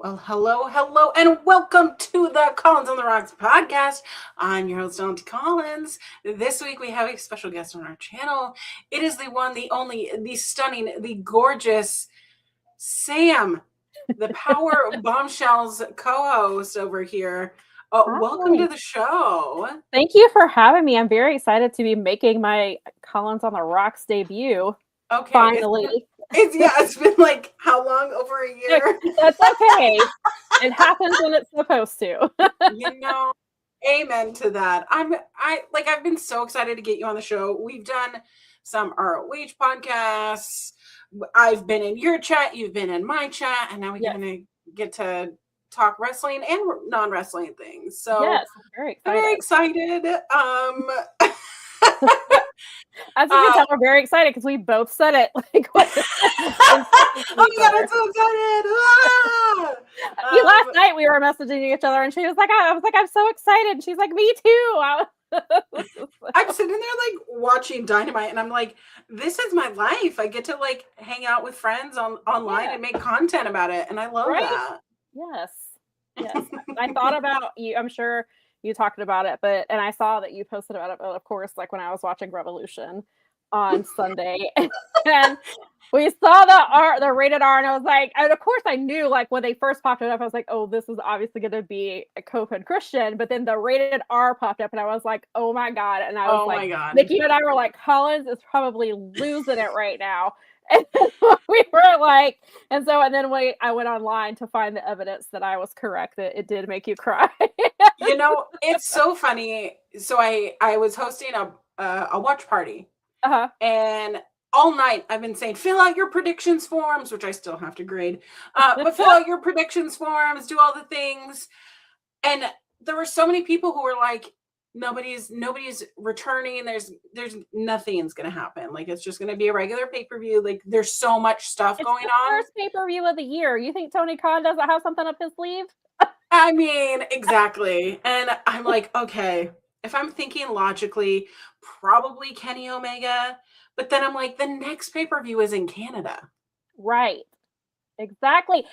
Well, hello, and welcome to the Collins on the Rocks podcast. I'm your host, Auntie Collins. This week we have a special guest on our channel. It is the one, the only, the stunning, the gorgeous Sam, the Power Bombshells co-host over here. Welcome Hi. to the show. Thank you for having me. I'm very excited to be making my Collins on the Rocks debut. Okay, Finally. it's been like how long? Over a year? That's okay. It happens when it's supposed to. You know, amen to that. I've been so excited to get you on the show. We've done some ROH podcasts. I've been in your chat, you've been in my chat, and now we're Yes. gonna get to talk wrestling and non-wrestling things. So Yes. I'm very very excited. excited. As you can tell, we're very excited because we both said it like in seconds to Oh each my god, other. I'm so excited! Last night we were messaging each other and she was like, I was like, I'm so excited. And she's like, me too. I'm sitting there like watching Dynamite, and I'm like, this is my life. I get to like hang out with friends online Yeah. and make content about it, and I love Right? that. Yes. Yes. I thought about you. I'm sure you talked about it, and I saw that you posted about it, but of course, like when I was watching Revolution on Sunday and we saw the rated R, and I was like, and of course I knew like when they first popped it up, I was like, oh, this is obviously gonna be a Cope and Christian, but then the rated R popped up and I was like, oh my god. And I was Oh like, my god. Nikki and I were like, Collins is probably losing it right now. And we were like, and then I went online to find the evidence that I was correct, that it did make you cry. You know, it's so funny. So I was hosting a watch party, Uh-huh. and all night I've been saying, fill out your predictions forms, which I still have to grade. But fill out your predictions forms, do all the things. And there were so many people who were like, nobody's returning. There's nothing's gonna happen. Like it's just gonna be a regular pay-per-view. Like there's so much stuff It's going the on. first pay-per-view of the year. You think Tony Khan doesn't have something up his sleeve? I mean, exactly. And I'm like, okay, if I'm thinking logically, probably Kenny Omega. But then I'm like, the next pay-per-view is in Canada. Right. Exactly.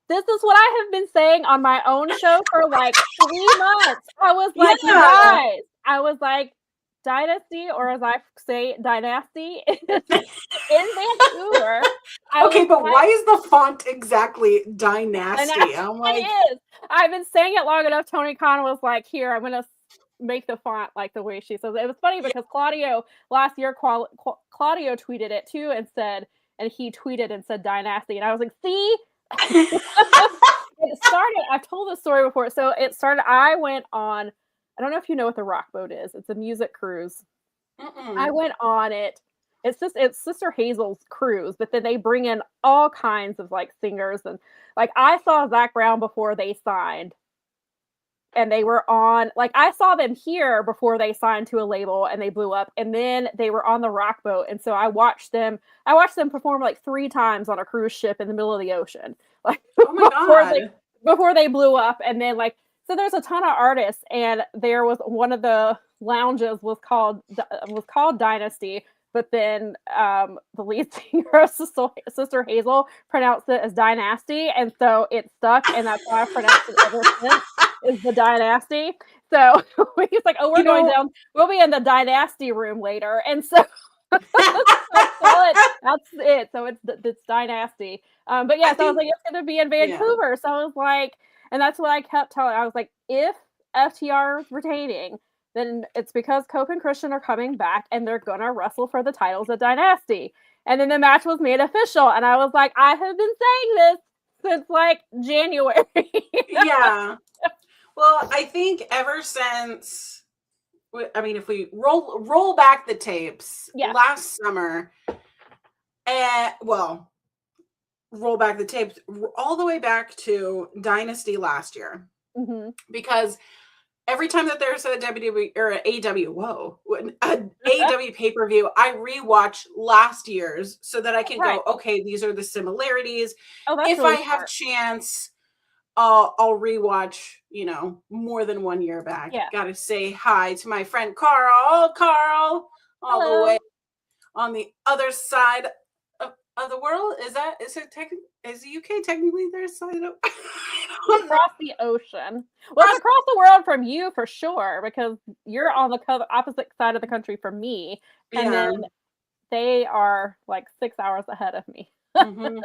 This is what I have been saying on my own show for like 3 months. I was like, you Yeah. guys, I was like, Dynasty, or as I say, Dynasty, in Vancouver. Okay, but why is the font exactly Dynasty? I'm like, it is. I've been saying it long enough. Tony Khan was like, here, I'm going to make the font like the way she says it. It was funny because Claudio, last year, Claudio tweeted it too and he tweeted and said Dynasty. And I was like, see? It started, I've told this story before. So it started, I went on, I don't know if you know what the Rock Boat is. It's a music cruise. I went on it. It's Sister Hazel's cruise, but then they bring in all kinds of like singers, and like I saw Zach Brown before they signed. And they were on, like, I saw them here before they signed to a label and they blew up. And then they were on the Rock Boat. And so I watched them perform like 3 times on a cruise ship in the middle of the ocean. Like, oh my god. before they blew up. And then, like, so there's a ton of artists. And there was one of the lounges was called Dynasty. But then the lead singer of Sister Hazel pronounced it as Dynasty. And so it stuck. And that's how I pronounced it ever since. Is the Dynasty. So he's like, oh, we'll be in the Dynasty room later. And so that's it. So it's Dynasty. But yeah, so I was like, it's going to be in Vancouver. Yeah. So I was like, and that's what I kept telling. I was like, if FTR is retaining, then it's because Cope and Christian are coming back and they're going to wrestle for the titles of Dynasty. And then the match was made official. And I was like, I have been saying this since like January. Yeah. Well, I think ever since, I mean, if we roll back the tapes, last summer, roll back the tapes all the way back to Dynasty last year, because every time that there's a WWE or an AEW pay-per-view, I rewatch last year's so that I can go, okay, these are the similarities. If really I have chance, I'll rewatch, more than 1 year back. Yeah. Gotta say hi to my friend Carl, all the way on the other side of the world? Is the UK technically their side of I don't know. Across the ocean. Well, it's across the world from you for sure, because you're on the opposite side of the country from me, and Yeah. then they are like 6 hours ahead of me. Hmm.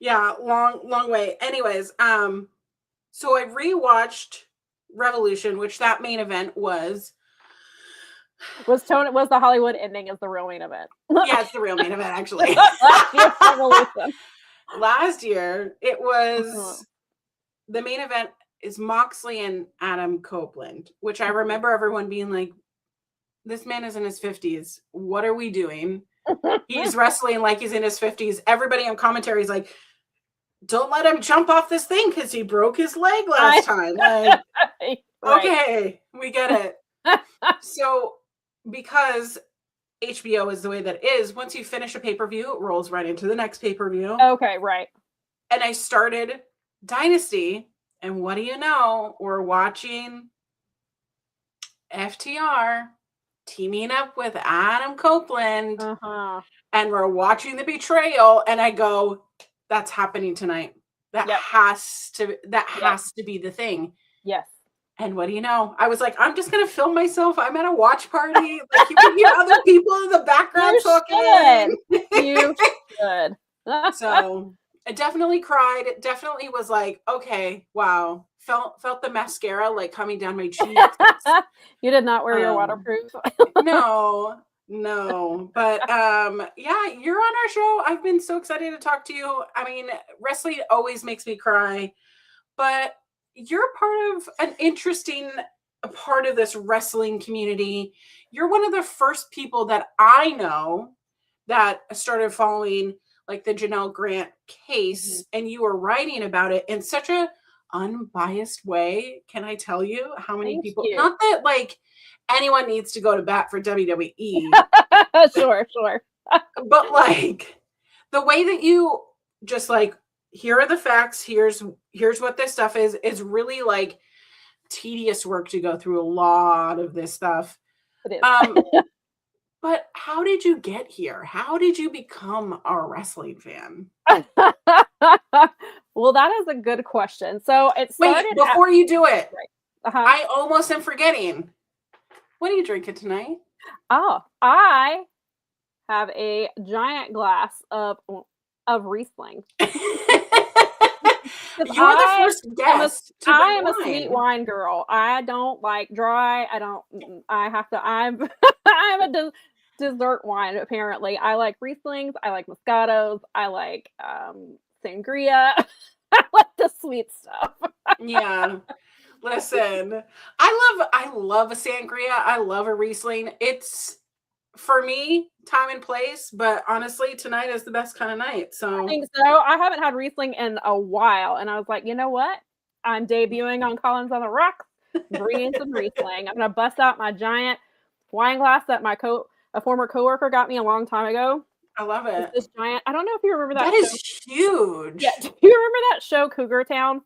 Yeah, long way. Anyways, so I rewatched Revolution, which that main event was. Was the Hollywood ending is the real main event. Yeah, it's the real main event actually. Last year's Revolution. Last year, it Uh-huh. was the main event is Moxley and Adam Copeland, which I remember everyone being like, this man is in his 50s. What are we doing? He's wrestling like he's in his 50s. Everybody on commentary is like, don't let him jump off this thing because he broke his leg last time. Like, Right. okay, we get it. So, because HBO is the way that it is, once you finish a pay-per-view, it rolls right into the next pay-per-view. Okay, right. And I started Dynasty, and what do you know? We're watching FTR teaming up with Adam Copeland, Uh-huh. and we're watching the betrayal, and I go, that's happening tonight. That Yep. has to be the thing. Yes. And what do you know? I was like, I'm just gonna film myself. I'm at a watch party. Like you can hear other people in the background talking. You should. So I definitely cried. It definitely was like, okay, wow. Felt the mascara like coming down my cheeks. You did not wear your waterproof. No. But yeah, you're on our show. I've been so excited to talk to you. I mean, wrestling always makes me cry, but you're part of an interesting part of this wrestling community. You're one of the first people that I know that started following like the Janelle Grant case, and you were writing about it in such a unbiased way. Can I tell you how many Thank people? you. Not that like anyone needs to go to bat for WWE. Sure. But like the way that you just like, here are the facts, here's what this stuff is really like tedious work to go through a lot of this stuff. It is. But how did you get here? How did you become a wrestling fan? Well, that is a good question. So it started. Wait, before you do it, Uh-huh. I almost am forgetting. What are you drinking tonight? Oh, I have a giant glass of Riesling. You're the first guest to I bring am wine. a sweet wine girl. I don't like dry. I have to. I'm a dessert wine. Apparently, I like Rieslings. I like Moscatos. I like sangria. I like the sweet stuff. Yeah. Listen, I love a sangria. I love a Riesling. It's for me time and place, but honestly, tonight is the best kind of night. So I think so. I haven't had Riesling in a while, and I was like, you know what? I'm debuting on Collins on the Rocks, bringing some Riesling. I'm gonna bust out my giant wine glass that a former coworker got me a long time ago. I love it. It's this giant. I don't know if you remember that. That is huge. Yeah. Do you remember that show, Cougar Town?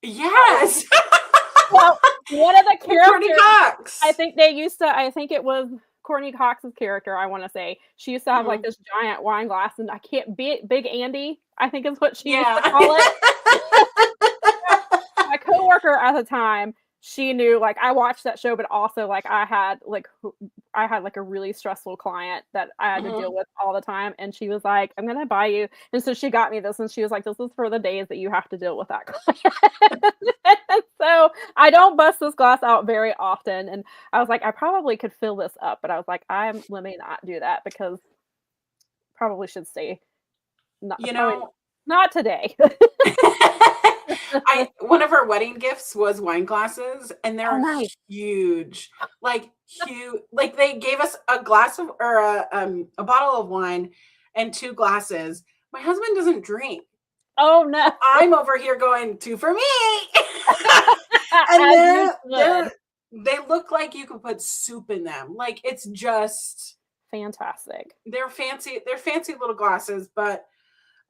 Yes. Well, one of the characters. Courtney Cox. I think it was Courtney Cox's character, I want to say. She used to have like this giant wine glass, and I can't be Big Andy, I think is what she used to call it. My coworker at the time, she knew, like, I watched that show, but also like I had like a really stressful client that I had to deal with all the time, and she was like, I'm gonna buy you, and so she got me this, and she was like, this is for the days that you have to deal with that client. So I don't bust this glass out very often, and I was like, I probably could fill this up, but I was like, let me not do that, because probably should stay not today. One of our wedding gifts was wine glasses, and they're huge. Like huge. Like they gave us a glass of or a bottle of wine and 2 glasses. My husband doesn't drink. Oh no. I'm over here going 2 for me. And they look like you could put soup in them. Like it's just fantastic. They're fancy little glasses, but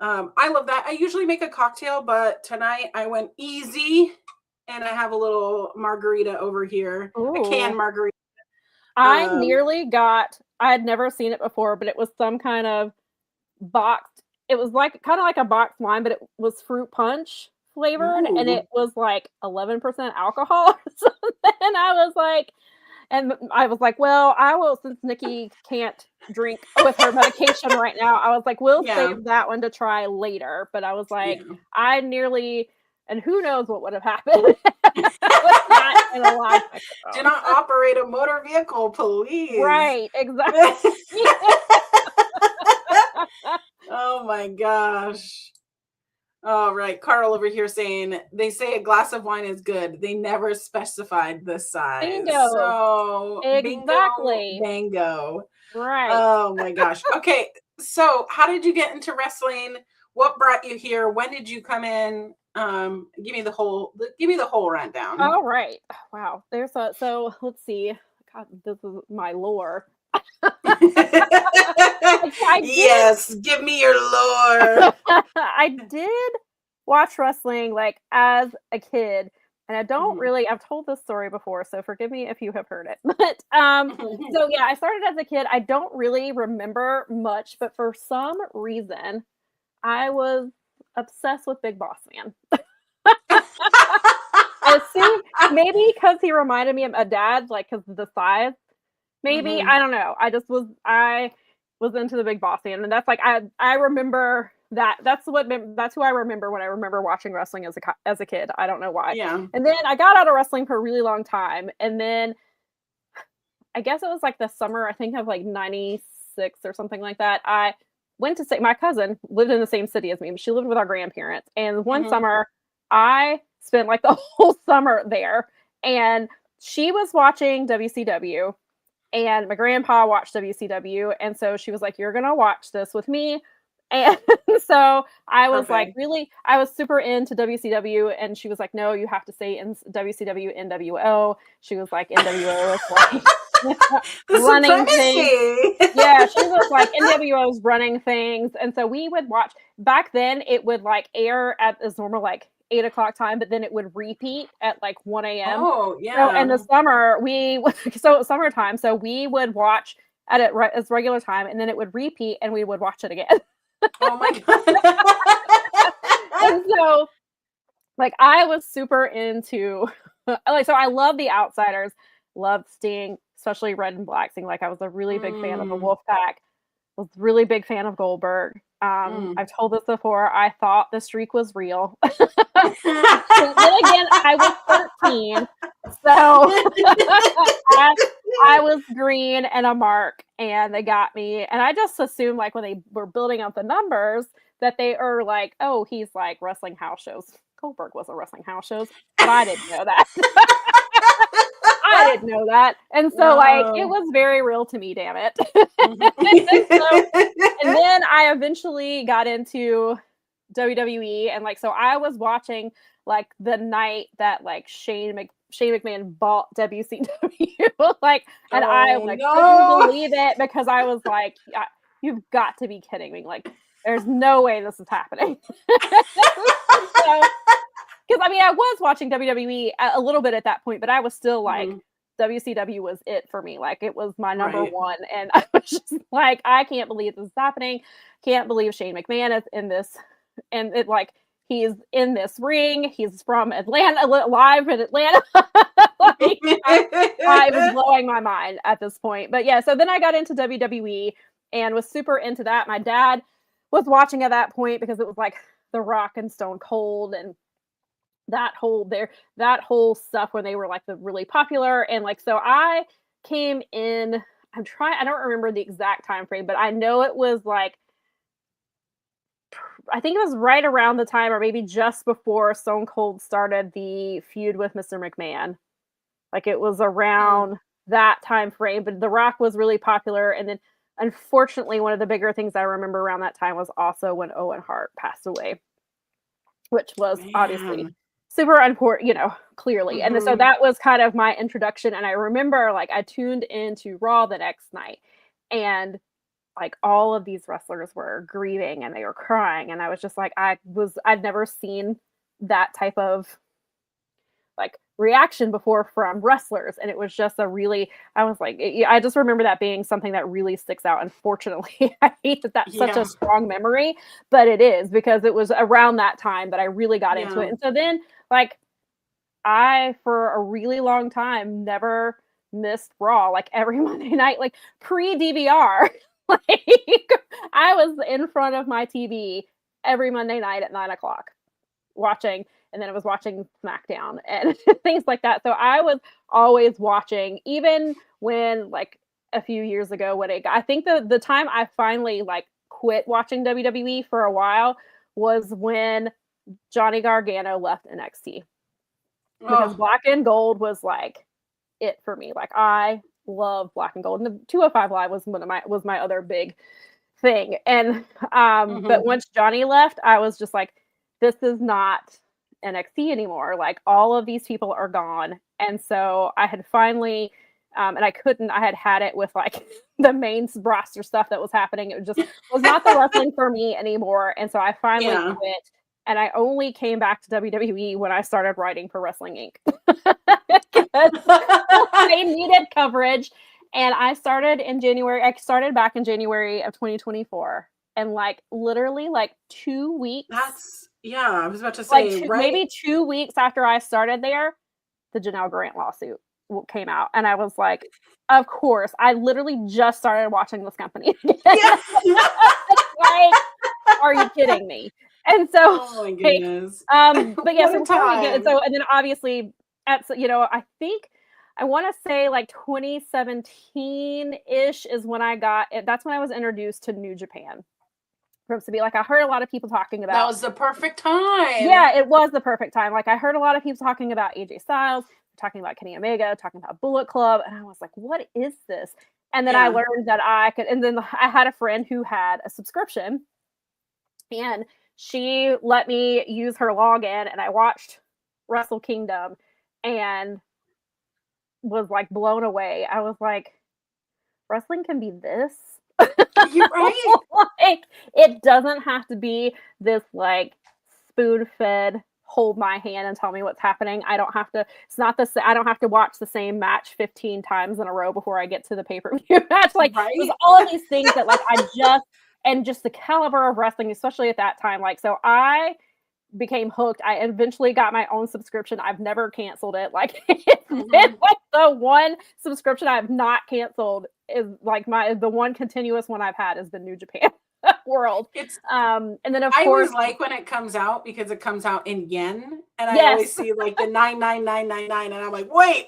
I love that. I usually make a cocktail, but tonight I went easy, and I have a little margarita over here. Ooh. A canned margarita. I had never seen it before, but it was some kind of boxed. It was like kind of like a boxed wine, but it was fruit punch flavored, and it Ooh. was like 11% alcohol or something. And I was like, well, I will, since Nikki can't drink with her medication right now, I was like, we'll Yeah. save that one to try later. But I was like, Yeah. I nearly, and who knows what would have happened with not in a live Do microphone. not operate a motor vehicle, please. Right, exactly. Oh my gosh. All right. Carl over here saying they say a glass of wine is good. They never specified the size. Bingo. So bingo, Exactly. bango. Right. Oh my gosh. Okay. So how did you get into wrestling? What brought you here? When did you come in? Give me the whole rundown. All right. Wow. So let's see. God, this is my lore. I did Yes, give me your lore. I did watch wrestling like as a kid, and I don't Mhm. really I've told this story before, so forgive me if you have heard it. But so yeah, I started as a kid. I don't really remember much, but for some reason, I was obsessed with Big Boss Man. As soon maybe because he reminded me of a dad, like because of the size. Maybe, Mhm. I don't know. I was into the Big Boss Man, and that's like I remember that. That's who I remember when I remember watching wrestling as a kid. I don't know why. Yeah. And then I got out of wrestling for a really long time, and then I guess it was like the summer, I think of like 96 or something like that. I went to say my cousin lived in the same city as me, but she lived with our grandparents. And one Mhm. summer I spent like the whole summer there, and she was watching WCW and my grandpa watched WCW, and so she was like, "You're gonna watch this with me." And so I was super into WCW, and she was like, "No, you have to stay in WCW NWO." She was like, "NWO is like The running things." supremacy. Yeah, she was like, "NWO's running things," and so we would watch. Back then, it would like air at its normal like 8 o'clock time, but then it would repeat at like 1 a.m. Oh, So in yeah. the summer, so summertime, so we would watch at it as regular time, and then it would repeat, and we would watch it again. Oh my god. And so, like, I was super into, like, so I love the Outsiders, loved Sting, especially Red and Black Sting. Like, I was a really big fan of the Mm, Wolfpack. Was really big fan of Goldberg. mm. I've told this before. I thought the streak was real. Then again, I was 13, so I I was green and a mark, and they got me. And I just assumed, like, when they were building up the numbers, that they are like, oh, he's like wrestling house shows. Goldberg wasn't wrestling house shows, but I didn't know that. I didn't know that. And so, like, it No. was very real to me, damn it. Mhm. So, and then I eventually got into WWE, and like so I was watching like the night that like Shane McMahon bought WCW, like, and I Oh like couldn't no. believe it because I was like, "You've got to be kidding me! Like, there's no way this is happening." So, because I mean, I was watching WWE a little bit at that point, but I was still like, Mhm. WCW was it for me. Like, it was my number Right. one, and I was just like, I can't believe this is happening. Can't believe Shane McMahon is in this, and it like he's in this ring. He's from Atlanta, live in Atlanta. Like, it was blowing my mind at this point. But yeah, so then I got into WWE and was super into that. My dad was watching at that point because it was like The Rock and Stone Cold and that whole stuff when they were like the really popular. And like so I came in, I don't remember the exact time frame, but I know it was like I think it was right around the time or maybe just before Stone Cold started the feud with Mr. McMahon. Like it was Mm. around that time frame, but The Rock was really popular. And then unfortunately one of the bigger things I remember around that time was also when Owen Hart passed away, which was obviously Man. super important, clearly. And so Mhm. that was kind of my introduction. And I remember like I tuned into Raw the next night, and like all of these wrestlers were grieving and they were crying. And I was just like, I'd never seen that type of like reaction before from wrestlers, and it was just a really, I was like, I just remember that being something that really sticks out. Unfortunately, I hate that that's such a strong memory, but it is, because it was around that time that I really got into it. And so then, like, I, for a really long time, never missed Raw, like every Monday night, like pre-DVR. Like, I was in front of my TV every Monday night at 9:00 watching, and then I was watching SmackDown and things like that. So I was always watching, even when, like, a few years ago, when I think the time I finally, like, quit watching WWE for a while was when Johnny Gargano left NXT. Because Black and Gold was, like, it for me. Like, I love Black and Gold, and the 205 Live was my other big thing. And but once Johnny left, I was just like, this is not NXT anymore. Like, all of these people are gone. And so I had finally and I had it with, like, the main roster stuff that was happening. It just was not the wrestling for me anymore. And so I finally quit. And I only came back to WWE when I started writing for Wrestling Inc. They needed coverage. And I started in January. I started back in January of 2024. And, like, literally, like, 2 weeks. I was about to say, like maybe 2 weeks after I started there, the Janelle Grant lawsuit came out. And I was like, of course. I literally just started watching this company again. Like, are you kidding me? And so, oh my goodness. But yeah, so and then obviously, I think I want to say like 2017-ish is when I got it. That's when I was introduced to New Japan. To be like, I heard a lot of people talking about. That was the perfect time. Yeah, it was the perfect time. Like, I heard a lot of people talking about AJ Styles, talking about Kenny Omega, talking about Bullet Club, and I was like, what is this? And then I learned that I could, and then I had a friend who had a subscription, and she let me use her login, and I watched Wrestle Kingdom and was, like, blown away. I was like, wrestling can be this? You're right. Like, it doesn't have to be this, like, spoon-fed, hold my hand and tell me what's happening. I don't have to, I don't have to watch the same match 15 times in a row before I get to the pay-per-view match. Like, there's all of these things that, like, and just the caliber of wrestling, especially at that time. Like, so I became hooked. I eventually got my own subscription. I've never canceled it. Like, it's been, like, the one subscription I've not canceled is, like, the one continuous one I've had has been New Japan World. And then of course, I always like when it comes out because it comes out in yen, and I always see, like, the 99999, and I'm like, wait.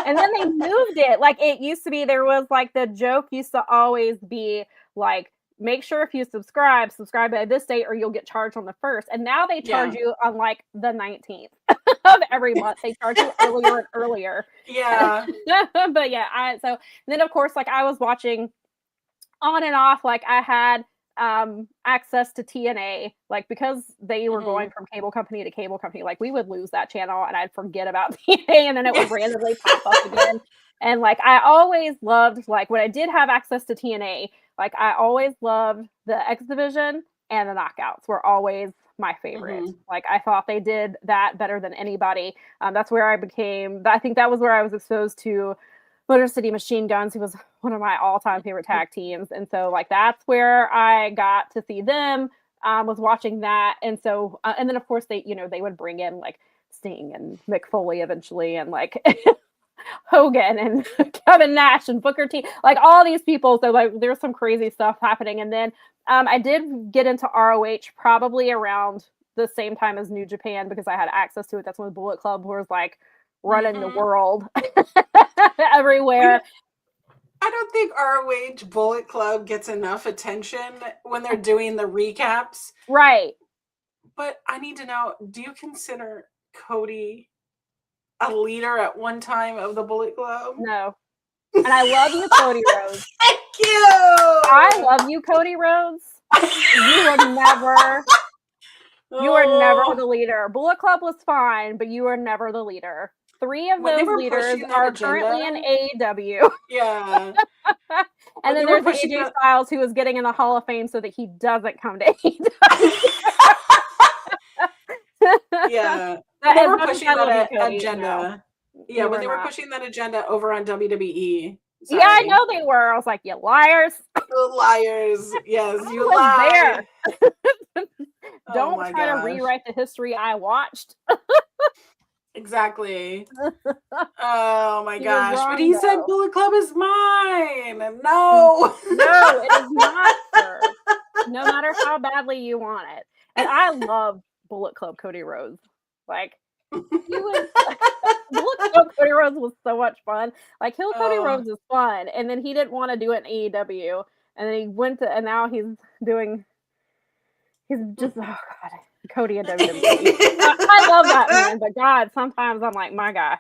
And then they moved it. Like, it used to be, there was, like, the joke used to always be like, make sure if you subscribe by this date or you'll get charged on the 1st. And now they charge you on, like, the 19th of every month. They charge you earlier and earlier. Yeah. But yeah, so then of course, like, I was watching on and off. Like, I had access to TNA, like, because they were going from cable company to cable company. Like, we would lose that channel and I'd forget about TNA, and then it would randomly pop up again. And, like, I always loved, like, when I did have access to TNA, like, I always loved the X Division, and the Knockouts were always my favorite. Like, I thought they did that better than anybody. That's where I think that was where I was exposed to Motor City Machine Guns, who was one of my all-time favorite tag teams. And so, like, that's where I got to see them, was watching that. And so, and then of course they would bring in, like, Sting and Mick Foley eventually, and, like, Hogan and Kevin Nash and Booker T, like, all these people. So, like, there's some crazy stuff happening. And then I did get into ROH probably around the same time as New Japan, because I had access to it. That's when Bullet Club was, like, running the world everywhere. I don't think ROH Bullet Club gets enough attention when they're doing the recaps. Right. But I need to know, do you consider Cody a leader at one time of the Bullet Club? No. And I love you, Cody Rhodes. Thank you! I love you, Cody Rhodes. You were never the leader. Bullet Club was fine, but you were never the leader. 3 of those leaders are currently in AEW. Yeah. And then there's AJ Styles, who is getting in the Hall of Fame so that he doesn't come to AEW. Yeah. When they As were much as pushing I love you, that Cody, no, agenda. Yeah, you when were they were not. pushing that agenda over on WWE. Yeah, I Sorry. know they were. I was like, you liars. You liars. Yes, I you was lied. there. Oh Don't my try to gosh. rewrite the history I watched. Exactly. Oh my He was gosh. But wrong, he said though. Bullet Club is mine. No. No, it is not, sir. No matter how badly you want it. And I love Bullet Club Cody Rhodes. Like, he was Bullet Club Cody Rhodes was so much fun. Like, Hill Cody Oh. Rhodes is fun, and then he didn't want to do it in AEW, and then he went to, and now he's just, oh god, Cody and WWE. I love that man, but God, sometimes I'm like, my guy,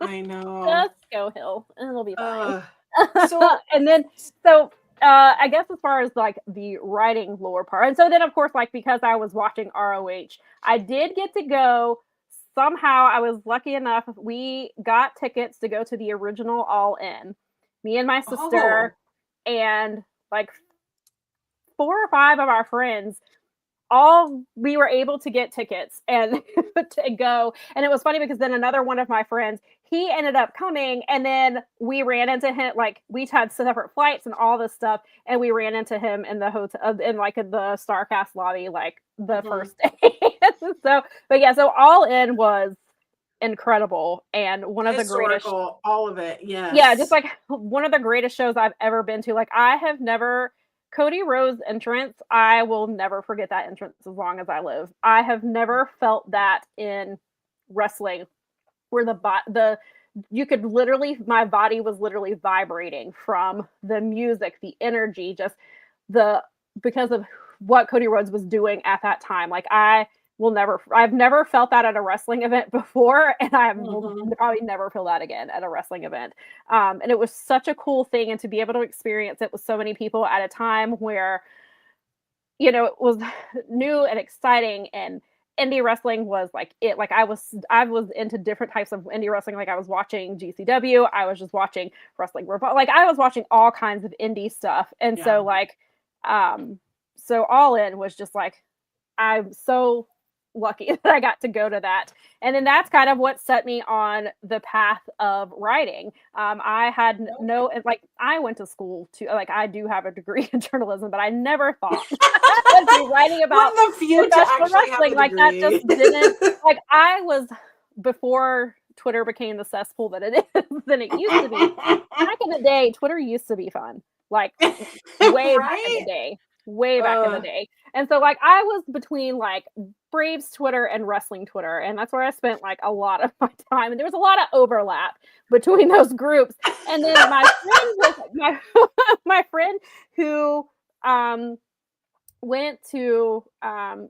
I know. just go Hill, and it'll be fine. So And then, so I guess as far as like the writing lore part, and so then of course, like because I was watching ROH, I did get to go. Somehow, I was lucky enough. We got tickets to go to the original All In. Me and my sister, oh. and like 4 or 5 of our friends, all we were able to get tickets and to go. And it was funny because then another one of my friends, he ended up coming, and then we ran into him. Like, we had separate flights and all this stuff, and we ran into him in the hotel, in like the Starcast lobby, like the first day. So, but yeah, so All In was incredible, and one of the greatest. Historical, all of it. Yeah, just Yes. like one of the greatest shows I've ever been to. Like, I have never, Cody Rhodes' entrance, I will never forget that entrance as long as I live. I have never felt that in wrestling, where the you could literally, my body was literally vibrating from the music, the energy, just the because of what Cody Rhodes was doing at that time. Like, I've never felt that at a wrestling event before, and I will probably never feel that again at a wrestling event. And it was such a cool thing, and to be able to experience it with so many people at a time where, it was new and exciting, and indie wrestling was like it. Like, I was into different types of indie wrestling. Like, I was watching GCW, I was just watching Wrestling Robot. Like, I was watching all kinds of indie stuff, and Yeah. so like, so All In was just like, I'm so lucky that I got to go to that. And then that's kind of what set me on the path of writing. I had like, I went to school to, like, I do have a degree in journalism, but I never thought I'd be writing about One of the few to professional actually have wrestling. a Like, that degree. just didn't, like, I was, before Twitter became the cesspool that it is than it used to be. Back in the day, Twitter used to be fun. Like, way back in the Right? day. Way back in the day. And so, like, I was between like Braves Twitter and wrestling Twitter, and that's where I spent like a lot of my time. And there was a lot of overlap between those groups. And then my friend who went to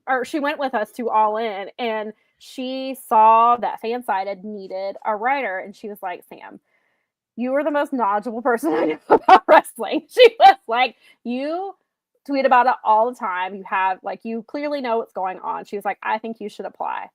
or she went with us to All In, and she saw that Fansided needed a writer, and she was like, Sam, you are the most knowledgeable person I know about wrestling. She was like, you tweet about it all the time. You have, like, you clearly know what's going on. She was like, I think you should apply.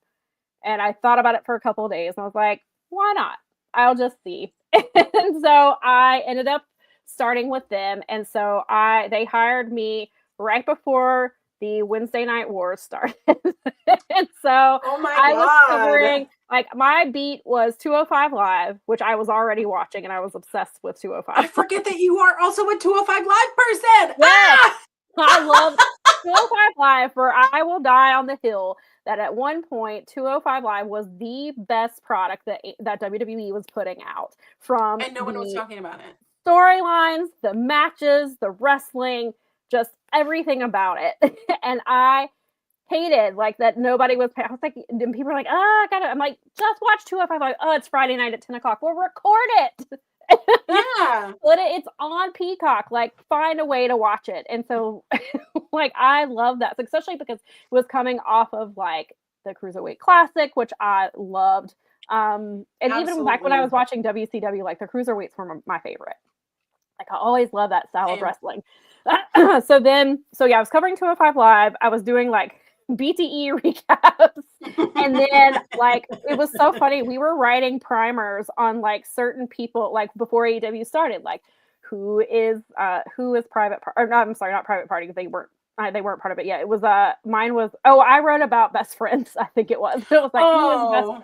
And I thought about it for a couple of days, and I was like, why not? I'll just see. And so I ended up starting with them. And so they hired me right before the Wednesday Night Wars started. And so Oh my I was God. covering, like, my beat was 205 Live, which I was already watching, and I was obsessed with 205. I forget that you are also a 205 Live person. Yes. Ah! I love 205 Live, for I will die on the hill that at one point 205 Live was the best product that WWE was putting out, from And no one was talking about it. storylines, the matches, the wrestling, just everything about it. And I hated, like, that nobody was I was like, and people were like, oh, I gotta, I'm like, just watch 205 Live. Oh, it's Friday night at 10 o'clock. We'll record it. Yeah. But it's on Peacock. Like, find a way to watch it. And so, like, I love that, especially because it was coming off of like the Cruiserweight Classic, which I loved. And even back when I was watching WCW, like, the Cruiserweights were my favorite. Like, I always love that style of wrestling. So yeah, I was covering 205 Live. I was doing like BTE recaps. And then, like, it was so funny. We were writing primers on like certain people, like, before AEW started, like, who is Private Party, or no, I'm sorry, not Private Party, because they weren't they weren't part of it yet. It was mine was I wrote about best friends. I think it was. It was like who is best Oh.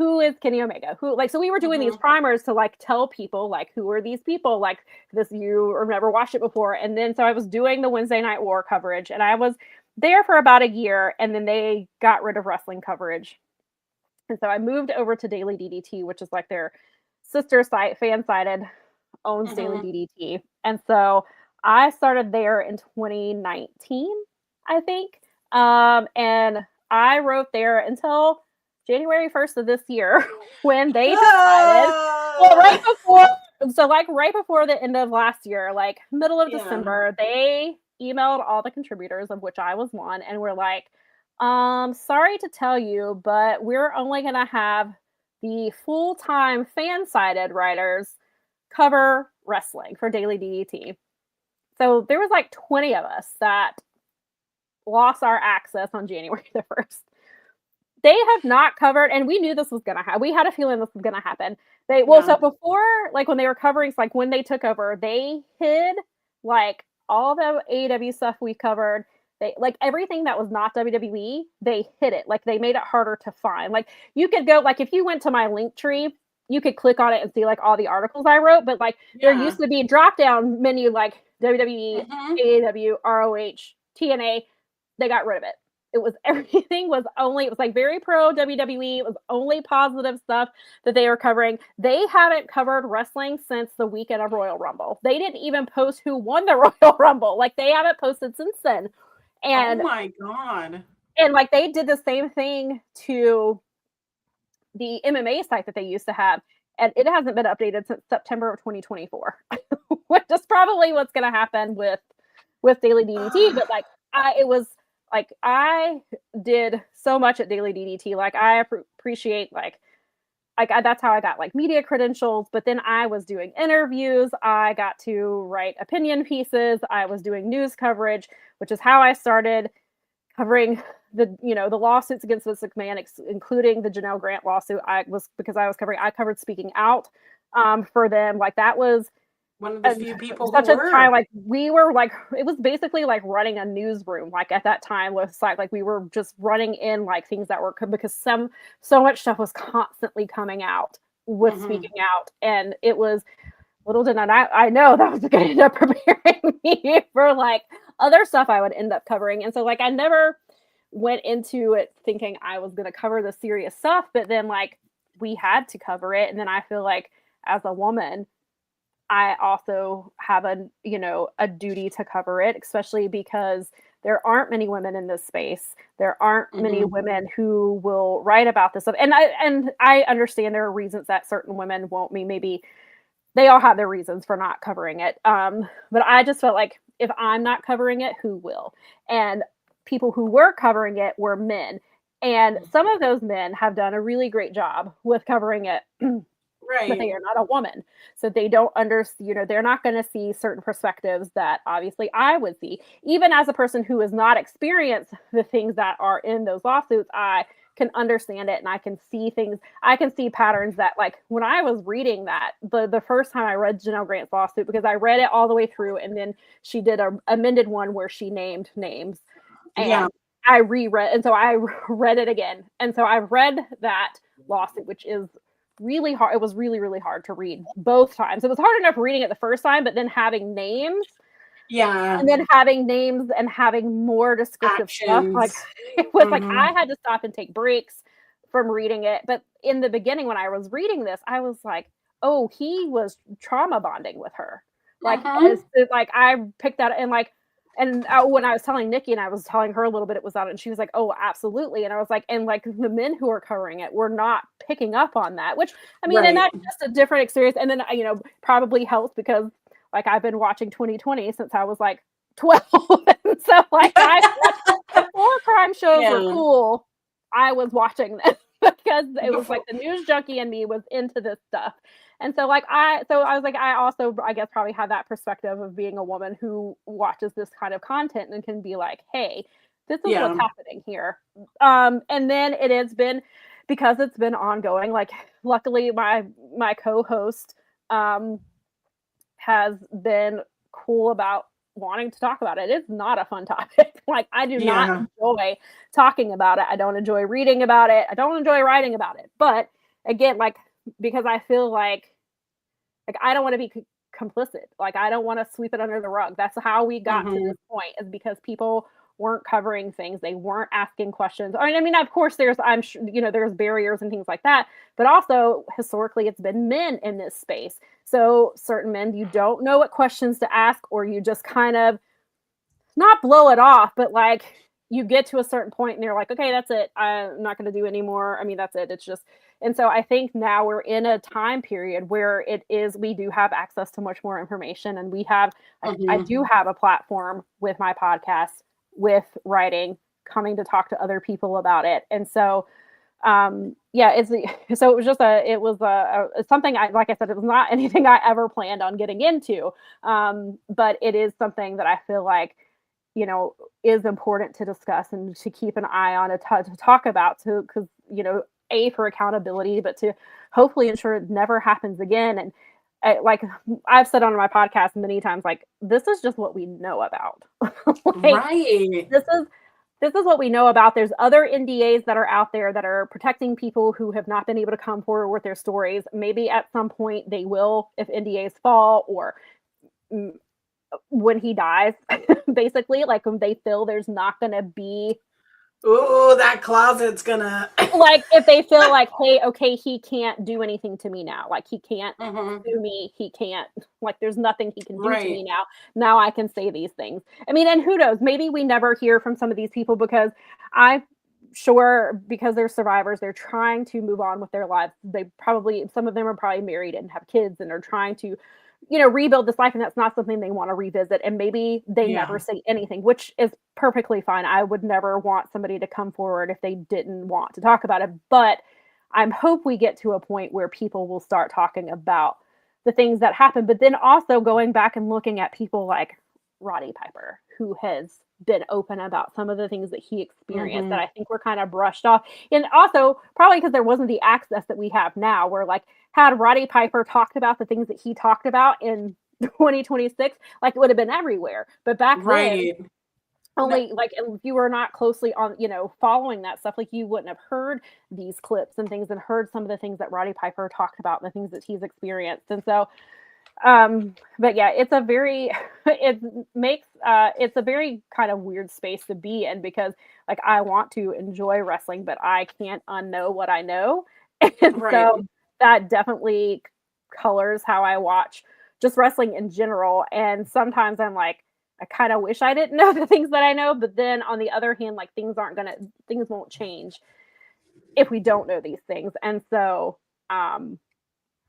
who is Kenny Omega? Who like so we were doing these primers to like tell people like who are these people like this you or never watched it before. And then so I was doing the Wednesday Night War coverage and I was there for about a year and then they got rid of wrestling coverage. And so I moved over to Daily DDT, which is like their sister site, fan sided, owns Daily DDT. And so I started there in 2019, I think. And I wrote there until January 1st of this year when they decided, well, right before the end of last year, like middle of December, they emailed all the contributors, of which I was one, and were like, sorry to tell you, but we're only going to have the full-time fan-sided writers cover wrestling for Daily DDT. So there was like 20 of us that lost our access on January the 1st. They have not covered, and we knew this was going to happen. We had a feeling this was going to happen. So before, like when they were covering, like when they took over, they hid like all the AEW stuff we covered. They like everything that was not WWE, they hid it. Like they made it harder to find. Like you could go, like if you went to my link tree, you could click on it and see like all the articles I wrote. But like there used to be a drop down menu like WWE, AEW, ROH, TNA. They got rid of it. It was everything was only, it was like very pro WWE. It was only positive stuff that they were covering. They haven't covered wrestling since the weekend of Royal Rumble. They didn't even post who won the Royal Rumble. Like they haven't posted since then. And oh my God. And like they did the same thing to the MMA site that they used to have. And it hasn't been updated since September of 2024, which is probably what's going to happen with Daily DDT. But like I did so much at Daily DDT. Like I appreciate that's how I got like media credentials. But then I was doing interviews. I got to write opinion pieces. I was doing news coverage, which is how I started covering the lawsuits against Vince McMahon, including the Janelle Grant lawsuit. I covered Speaking Out for them. Like that was one of the few people such a time, like we were like, it was basically like running a newsroom. Like at that time was like we were just running in like things that were, because so much stuff was constantly coming out with Speaking Out. And it was, little did I know that was going to end up preparing me for like other stuff I would end up covering. And so like I never went into it thinking I was going to cover the serious stuff, but then like we had to cover it. And then I feel like as a woman, I also have a duty to cover it, especially because there aren't many women in this space. There aren't many women who will write about this stuff. And I understand there are reasons that certain women won't be. Maybe they all have their reasons for not covering it. But I just felt like if I'm not covering it, who will? And people who were covering it were men. And some of those men have done a really great job with covering it. Right. But they are not a woman. So they don't they're not going to see certain perspectives that obviously I would see. Even as a person who has not experienced the things that are in those lawsuits, I can understand it and I can see things. I can see patterns that, like, when I was reading that, the first time I read Janelle Grant's lawsuit, because I read it all the way through and then she did an amended one where she named names. And I reread, and so I read it again. And so I've read that lawsuit, which is really hard. It was really, really hard to read both times. It was hard enough reading it the first time, but then having names. Yeah. And then having names and having more descriptive stuff. Like it was like I had to stop and take breaks from reading it. But in the beginning, when I was reading this, I was like, oh, he was trauma bonding with her. Like, like I picked that and like, and when I was telling Nikki and I was telling her a little bit, it was on it, and she was like, oh, absolutely. And I was like, and like the men who are covering it were not picking up on that, which I mean, and that's just a different experience. And then, probably helps because like I've been watching 2020 since I was like 12. So like before crime shows were cool, I was watching them because it was like the news junkie in me was into this stuff. And so like I was like, I also, I guess, probably have that perspective of being a woman who watches this kind of content and can be like, hey, this is what's happening here. And then it has been, because it's been ongoing, like luckily my co-host has been cool about wanting to talk about it. It's not a fun topic. Like, I do not Yeah. enjoy talking about it. I don't enjoy reading about it. I don't enjoy writing about it. But again, like, because I feel like I don't want to be complicit. Like, I don't want to sweep it under the rug. That's how we got to Hmm. this point, is because people weren't covering things. They weren't asking questions. I mean, of course, I'm sure, there's barriers and things like that. But also, historically, it's been men in this space. So certain men, you don't know what questions to ask, or you just kind of not blow it off, but like, you get to a certain point and you're like, okay, that's it. I'm not going to do anymore. I mean, that's it. It's just, and so I think now we're in a time period where we do have access to much more information, and we have, I Hmm. do have a platform with my podcast, with writing, coming to talk to other people about it. And so, yeah, so it was something, like I said, it was not anything I ever planned on getting into. But it is something that I feel like, is important to discuss and to keep an eye on, to talk about, because, for accountability, but to hopefully ensure it never happens again. And like I've said on my podcast many times, like, this is just what we know about. Like, Right. this is this is what we know about. There's other NDAs that are out there that are protecting people who have not been able to come forward with their stories. Maybe at some point they will, if NDAs fall, or mm, when he dies, basically, like, when they feel there's not going to be, Ooh, that closet's gonna. like, if they feel like, hey, okay, he can't do anything to me now, like, he can't Hmm. sue me, he can't, like, there's nothing he can do to Right. me now I can say these things. I mean, and who knows, maybe we never hear from some of these people, because I'm sure, because they're survivors, they're trying to move on with their lives. Some of them are probably married and have kids and are trying to, rebuild this life, and that's not something they want to revisit. And maybe they never Yeah. say anything, which is perfectly fine. I would never want somebody to come forward if they didn't want to talk about it. But I hope we get to a point where people will start talking about the things that happen. But then also going back and looking at people like Roddy Piper, who has been open about some of the things that he experienced, that Hmm. I think were kind of brushed off. And also, probably because there wasn't the access that we have now, where, like, had Roddy Piper talked about the things that he talked about in 2026, like, it would have been everywhere. But back then, Right. No, only, like, if you were not closely on, following that stuff, like, you wouldn't have heard these clips and things, and heard some of the things that Roddy Piper talked about and the things that he's experienced. And so, but yeah, it's a very it's a very kind of weird space to be in, because, like, I want to enjoy wrestling, but I can't unknow what I know. And right. so that definitely colors how I watch just wrestling in general. And sometimes I'm like, I kind of wish I didn't know the things that I know, but then on the other hand, like, things won't change if we don't know these things. And so, um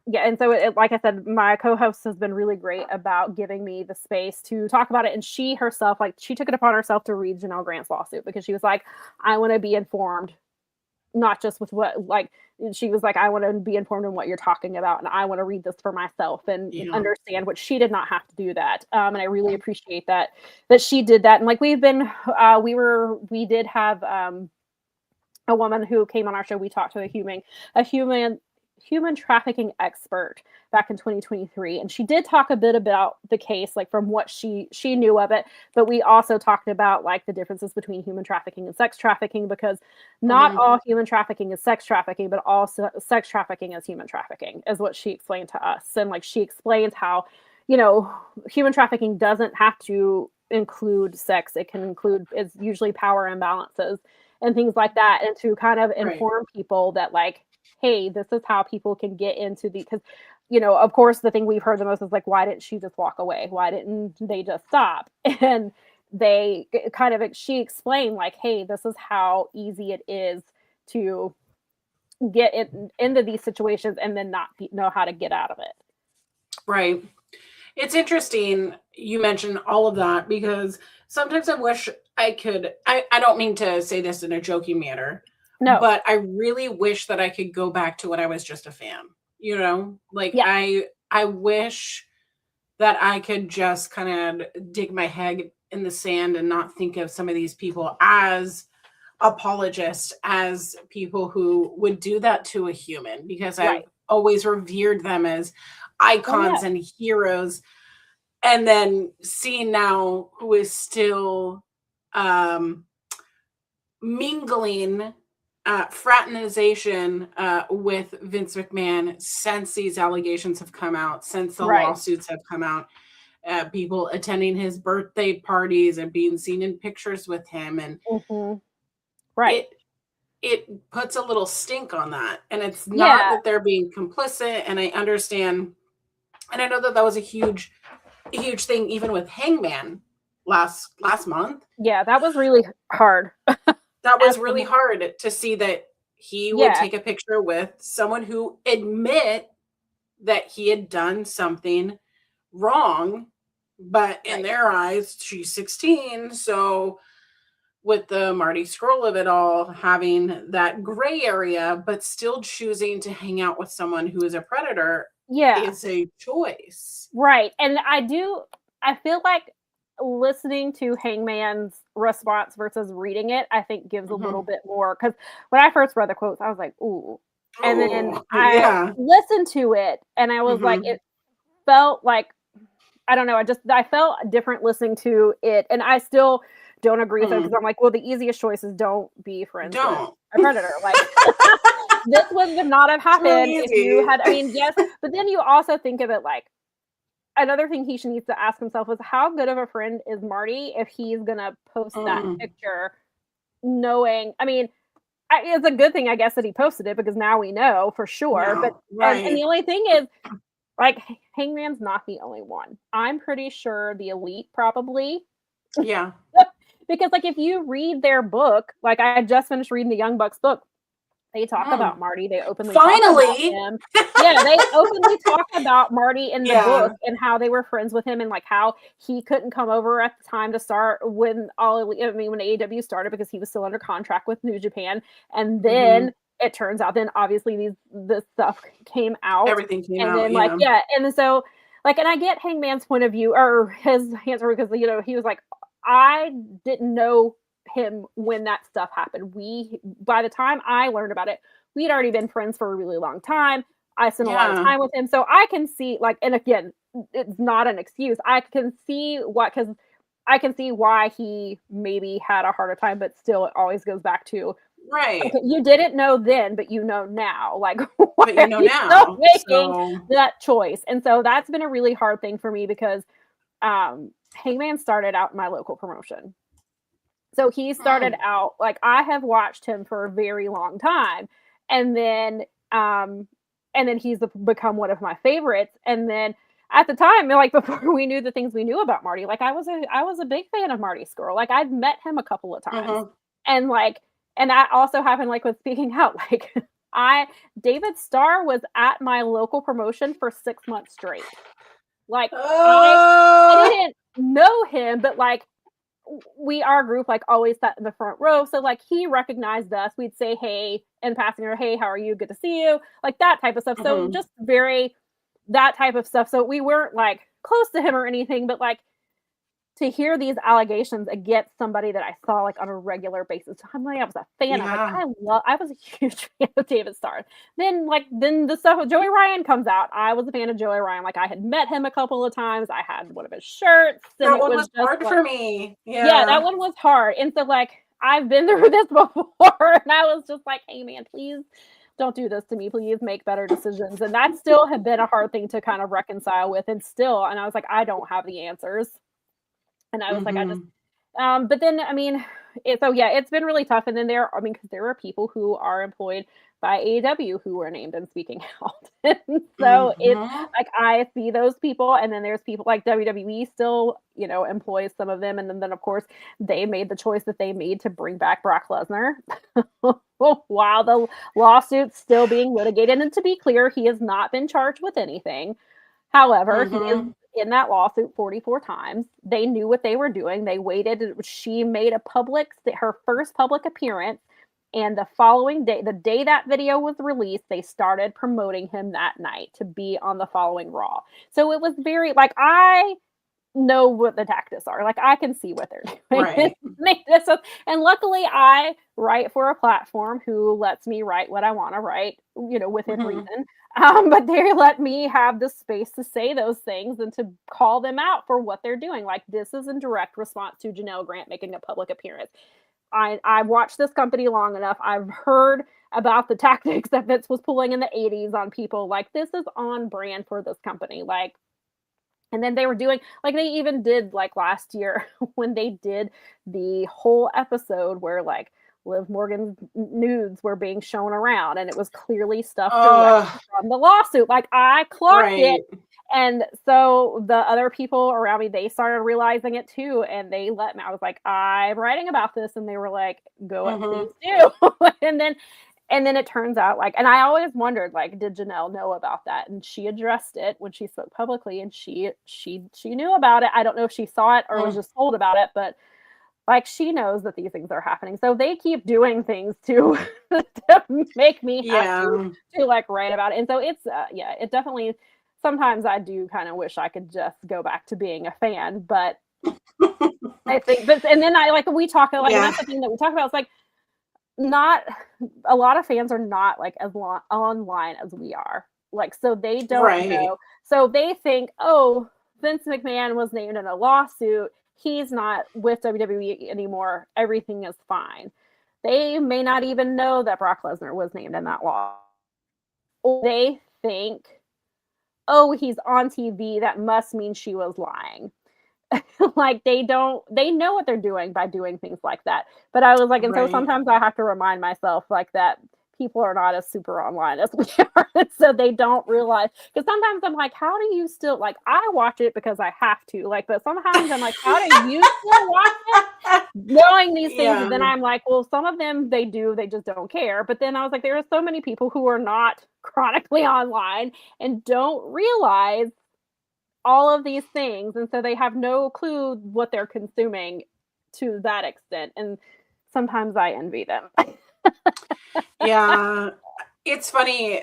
yeah, and so, like I said, my co-host has been really great about giving me the space to talk about it. And she herself, like, she took it upon herself to read Janelle Grant's lawsuit, because she was like, I want to be informed, not just with what, like, she was like, I want to be informed in what you're talking about, and I want to read this for myself and Yeah. understand, what she did not have to do that. And I really appreciate that she did that. And, like, we did have a woman who came on our show. We talked to a human trafficking expert back in 2023, and she did talk a bit about the case, like, from what she knew of it. But we also talked about, like, the differences between human trafficking and sex trafficking, because not Hmm. all human trafficking is sex trafficking, but also sex trafficking is human trafficking, is what she explained to us. And, like, she explains how, you know human trafficking doesn't have to include sex. It can include, it's usually power imbalances and things like that, and to kind of Right. inform people that, like, hey, this is how people can get into the, because, of course, the thing we've heard the most is, like, why didn't she just walk away? Why didn't they just stop? And they kind of, she explained, like, hey, this is how easy it is to get into these situations and then not know how to get out of it. Right. It's interesting you mentioned all of that, because sometimes I wish I could. I don't mean to say this in a joking manner, No. but I really wish that I could go back to when I was just a fan. Like, Yeah. I wish that I could just kind of dig my head in the sand and not think of some of these people as apologists, as people who would do that to a human, because I've Right. always revered them as Oh, yeah. icons and heroes. And then seeing now who is still mingling fraternization with Vince McMahon since these allegations have come out, since the Right. lawsuits have come out, people attending his birthday parties and being seen in pictures with him, and Mm-hmm. Right. it it puts a little stink on that. And it's not Yeah. that they're being complicit, and I understand, and I know that that was a huge thing even with Hangman last month. Yeah. That was really hard. That was really Absolutely. hard to see that he would Yeah. take a picture with someone who admit that he had done something wrong, but in Right. their eyes, she's 16. So, with the Marty Scroll of it all, having that gray area, but still choosing to hang out with someone who is a predator Yeah. is a choice. Right. And I feel like listening to Hangman's response versus reading it, I think gives a little Mhm. bit more. Because when I first read the quotes, I was like, ooh. And then Oh, I yeah. listened to it and I was like, Mhm. it felt like, I don't know, I felt different listening to it. And I still don't agree with it Mm. because I'm like, well, the easiest choice is don't be friends with Don't. a predator. Like, this would not have It's really happened if you easy. had, I mean, yes, but then you also think of it like, another thing he should needs to ask himself is how good of a friend is Marty if he's gonna post that Mm. picture knowing, I mean, it's a good thing I guess that he posted it because now we know for sure. But No, and right. the only thing is like Hangman's not the only one. I'm pretty sure the Elite probably Yeah. because like if you read their book, like I had just finished reading the Young Bucks book, they talk Mm. about Marty, they openly talk about Finally. him. Yeah, they openly talk about Marty in the Yeah. book and how they were friends with him and, like, how he couldn't come over at the time to start when when AEW started because he was still under contract with New Japan, and Mhm. then it turns out then obviously this stuff came out, Everything came and out, then, like yeah. yeah, and then so, like and I get Hangman's point of view or his answer because, he was like, "I didn't know him when that stuff happened. By the time I learned about it, we'd already been friends for a really long time. I spent a lot of Yeah. time with him. So I can see like and again, it's not an excuse. I can see what cuz I can see why he maybe had a harder time, but still it always goes back to Right. okay, you didn't know then, but you know now. Like why But you are know you still now. making So that choice? And so that's been a really hard thing for me because Hangman started out in my local promotion. So he started mm, out like I have watched him for a very long time, and then um, and then he's become one of my favorites. And then at the time, like before we knew the things we knew about Marty, like I was a big fan of Marty Skrull. Like I'd met him a couple of times, mhm. and and that also happened like with speaking out. Like I David Starr was at my local promotion for 6 months straight. Like I Uh, didn't know him, but like our group like always sat in the front row. So like he recognized us. We'd say hey in passing or hey, how are you? Good to see you. Like that type of stuff. So mhm. just very that type of stuff. So we weren't like close to him or anything, but like to hear these allegations against somebody that I saw like on a regular basis. I'm like, I was a fan. I'm like, Yeah. I was a huge fan of David Starr. Then the stuff with Joey Ryan comes out. I was a fan of Joey Ryan. Like I had met him a couple of times. I had one of his shirts, and That it one was was just hard like for me. yeah, that Yeah. one was hard, and so, like, I've been through this before, and I was just like, "Hey, man, please don't do this to me. Please make better decisions," and that still had been a hard thing to kind of reconcile with, and I was like, "I don't have the answers," and I was like, "I just" Mhm. but then, I mean, yeah, it's been really tough. And then because there are people who are employed by AEW who were named in speaking out. And so it's Mhm. like I see those people, and then there's people like WWE still, employs some of them. And then of course, they made the choice that they made to bring back Brock Lesnar while the lawsuit's still being litigated. And to be clear, he has not been charged with anything. However, he is Mhm. in that lawsuit 44 times. They knew what they were doing. They waited. She made her first public appearance. And the following day, the day that video was released, they started promoting him that night to be on the following Raw. So it was very, like, know what the tactics are. Like, I can see what they're doing. Right. And luckily, I write for a platform who lets me write what I want to write, within Mhm. reason. But they let me have the space to say those things and to call them out for what they're doing. Like, this is in direct response to Janelle Grant making a public appearance. I've watched this company long enough. I've heard about the tactics that Vince was pulling in the 80s on people. Like, this is on brand for this company. Like, and then they were doing, like, they even did, like, last year when they did the whole episode where, like, Liv Morgan's nudes were being shown around, and it was clearly stuff directly from the lawsuit. Like, I clocked it. Right. And so the other people around me, they started realizing it too, and they let me. I was like, I'm writing about this, and they were like, go up, please Mhm. do. And then it turns out, like, and I always wondered, like, did Janelle know about that? And she addressed it when she spoke publicly, and she knew about it. I don't know if she saw it or was Mm. just told about it, but like, she knows that these things are happening. So they keep doing things to to make me have Yeah. to like write about it. And so it's yeah, it definitely, sometimes I do kind of wish I could just go back to being a fan, but I think, but and then I like we talk like, and Yeah. that's the thing that we talk about. It's like, not a lot of fans are not like as online as we are. Like, so they don't Right. know. So they think, oh, Vince McMahon was named in a lawsuit. He's not with WWE anymore. Everything is fine. They may not even know that Brock Lesnar was named in that law. Or they think, oh, he's on TV. That must mean she was lying. Like, they know what they're doing by doing things like that. But I was like, and so Right. sometimes I have to remind myself like that people are not as super online as we are. So they don't realize, because sometimes I'm like, how do you still, like, I watch it because I have to, like, but sometimes I'm like, how do you still watch it knowing these things? Yeah. And then I'm like, well, some of them they do, they just don't care. But then I was like, there are so many people who are not chronically online and don't realize all of these things, and so they have no clue what they're consuming to that extent, and sometimes I envy them. Yeah. It's funny.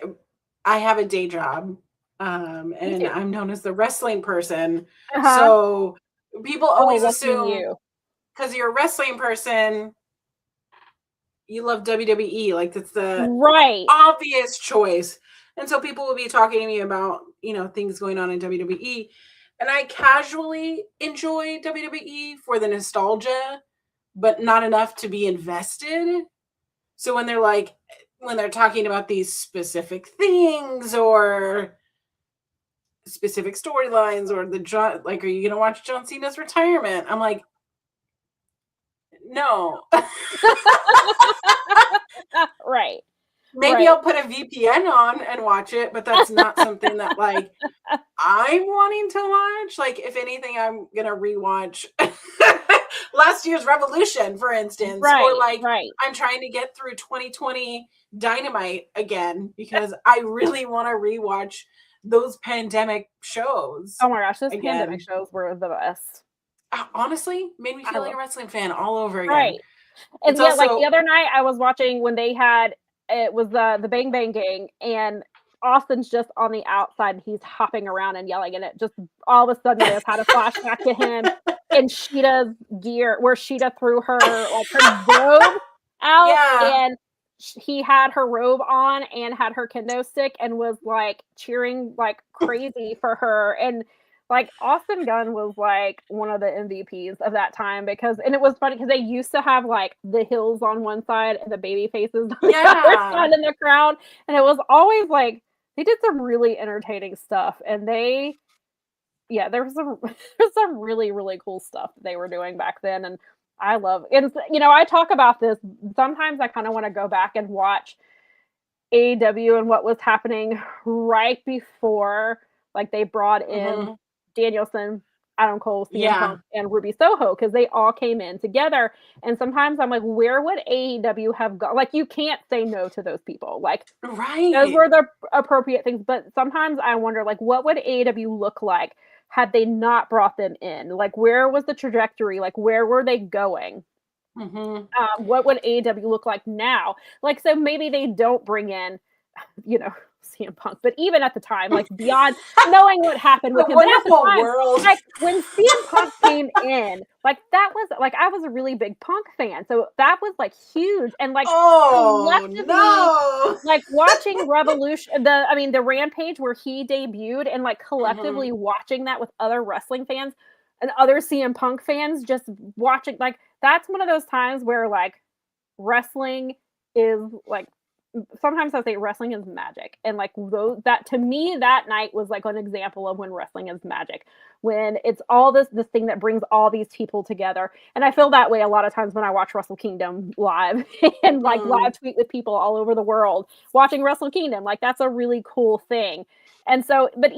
I have a day job, Me and too. I'm known as the wrestling person. Uh-huh. So people Oh, always lucky assume you. because you're a wrestling person, you love WWE. Like, that's the Right. obvious choice. And so people will be talking to me about, things going on in WWE. And I casually enjoy WWE for the nostalgia, but not enough to be invested. So when they're talking about these specific things or specific storylines or are you going to watch John Cena's retirement? I'm like, no. Right. Maybe Right. I'll put a VPN on and watch it, but that's not something that like I'm wanting to watch. Like, if anything, I'm gonna rewatch last year's Revolution, for instance, or Right. like Right. I'm trying to get through 2020 Dynamite again because I really want to rewatch those pandemic shows Oh my gosh, those pandemic again. shows were the best. Honestly, made me I feel like love. a wrestling fan all over again. Right. It's And yeah, like the also other night I was watching when they had, it was the Bang Bang Gang, and Austin's just on the outside and he's hopping around and yelling, and it just all of a sudden I just had a flashback to him in Sheeta's gear, where Sheeta threw her like her robe out, yeah, and he had her robe on and had her kendo stick and was like cheering like crazy for her. And like, Austin Gunn was like one of the MVPs of that time, because, and it was funny because they used to have like the Hills on one side and the baby faces on the other yeah. side in the crowd, and it was always like they did some really entertaining stuff, and they, yeah, there was some there's some really cool stuff that they were doing back then, and I love, and I talk about this sometimes. I kind of want to go back and watch AEW and what was happening right before, like, they brought in Mhm. Danielson, Adam Cole, CM Yeah. Punk, and Ruby Soho, because they all came in together. And sometimes I'm like, where would AEW have gone? Like, you can't say no to those people. Like, those Right. were the appropriate things. But sometimes I wonder, like, what would AEW look like had they not brought them in? Like, where was the trajectory? Like, where were they going? Mhm. What would AEW look like now? Like, so maybe they don't bring in, you know, CM Punk, but even at the time, like beyond knowing what happened with The him, but at the wonderful time, world. like when CM Punk came in, like that was like I was a really big Punk fan, so that was like huge, and like Oh collectively, no! like watching Revolution, the Rampage where he debuted, and like collectively watching that with other wrestling fans and other CM Punk fans, just watching, like that's one of those times where like wrestling is like, sometimes I say wrestling is magic, and like that to me that night was like an example of when wrestling is magic, when it's all this thing that brings all these people together. And I feel that way a lot of times when I watch Wrestle Kingdom live and like live tweet with people all over the world watching Wrestle Kingdom. Like that's a really cool thing. And so, but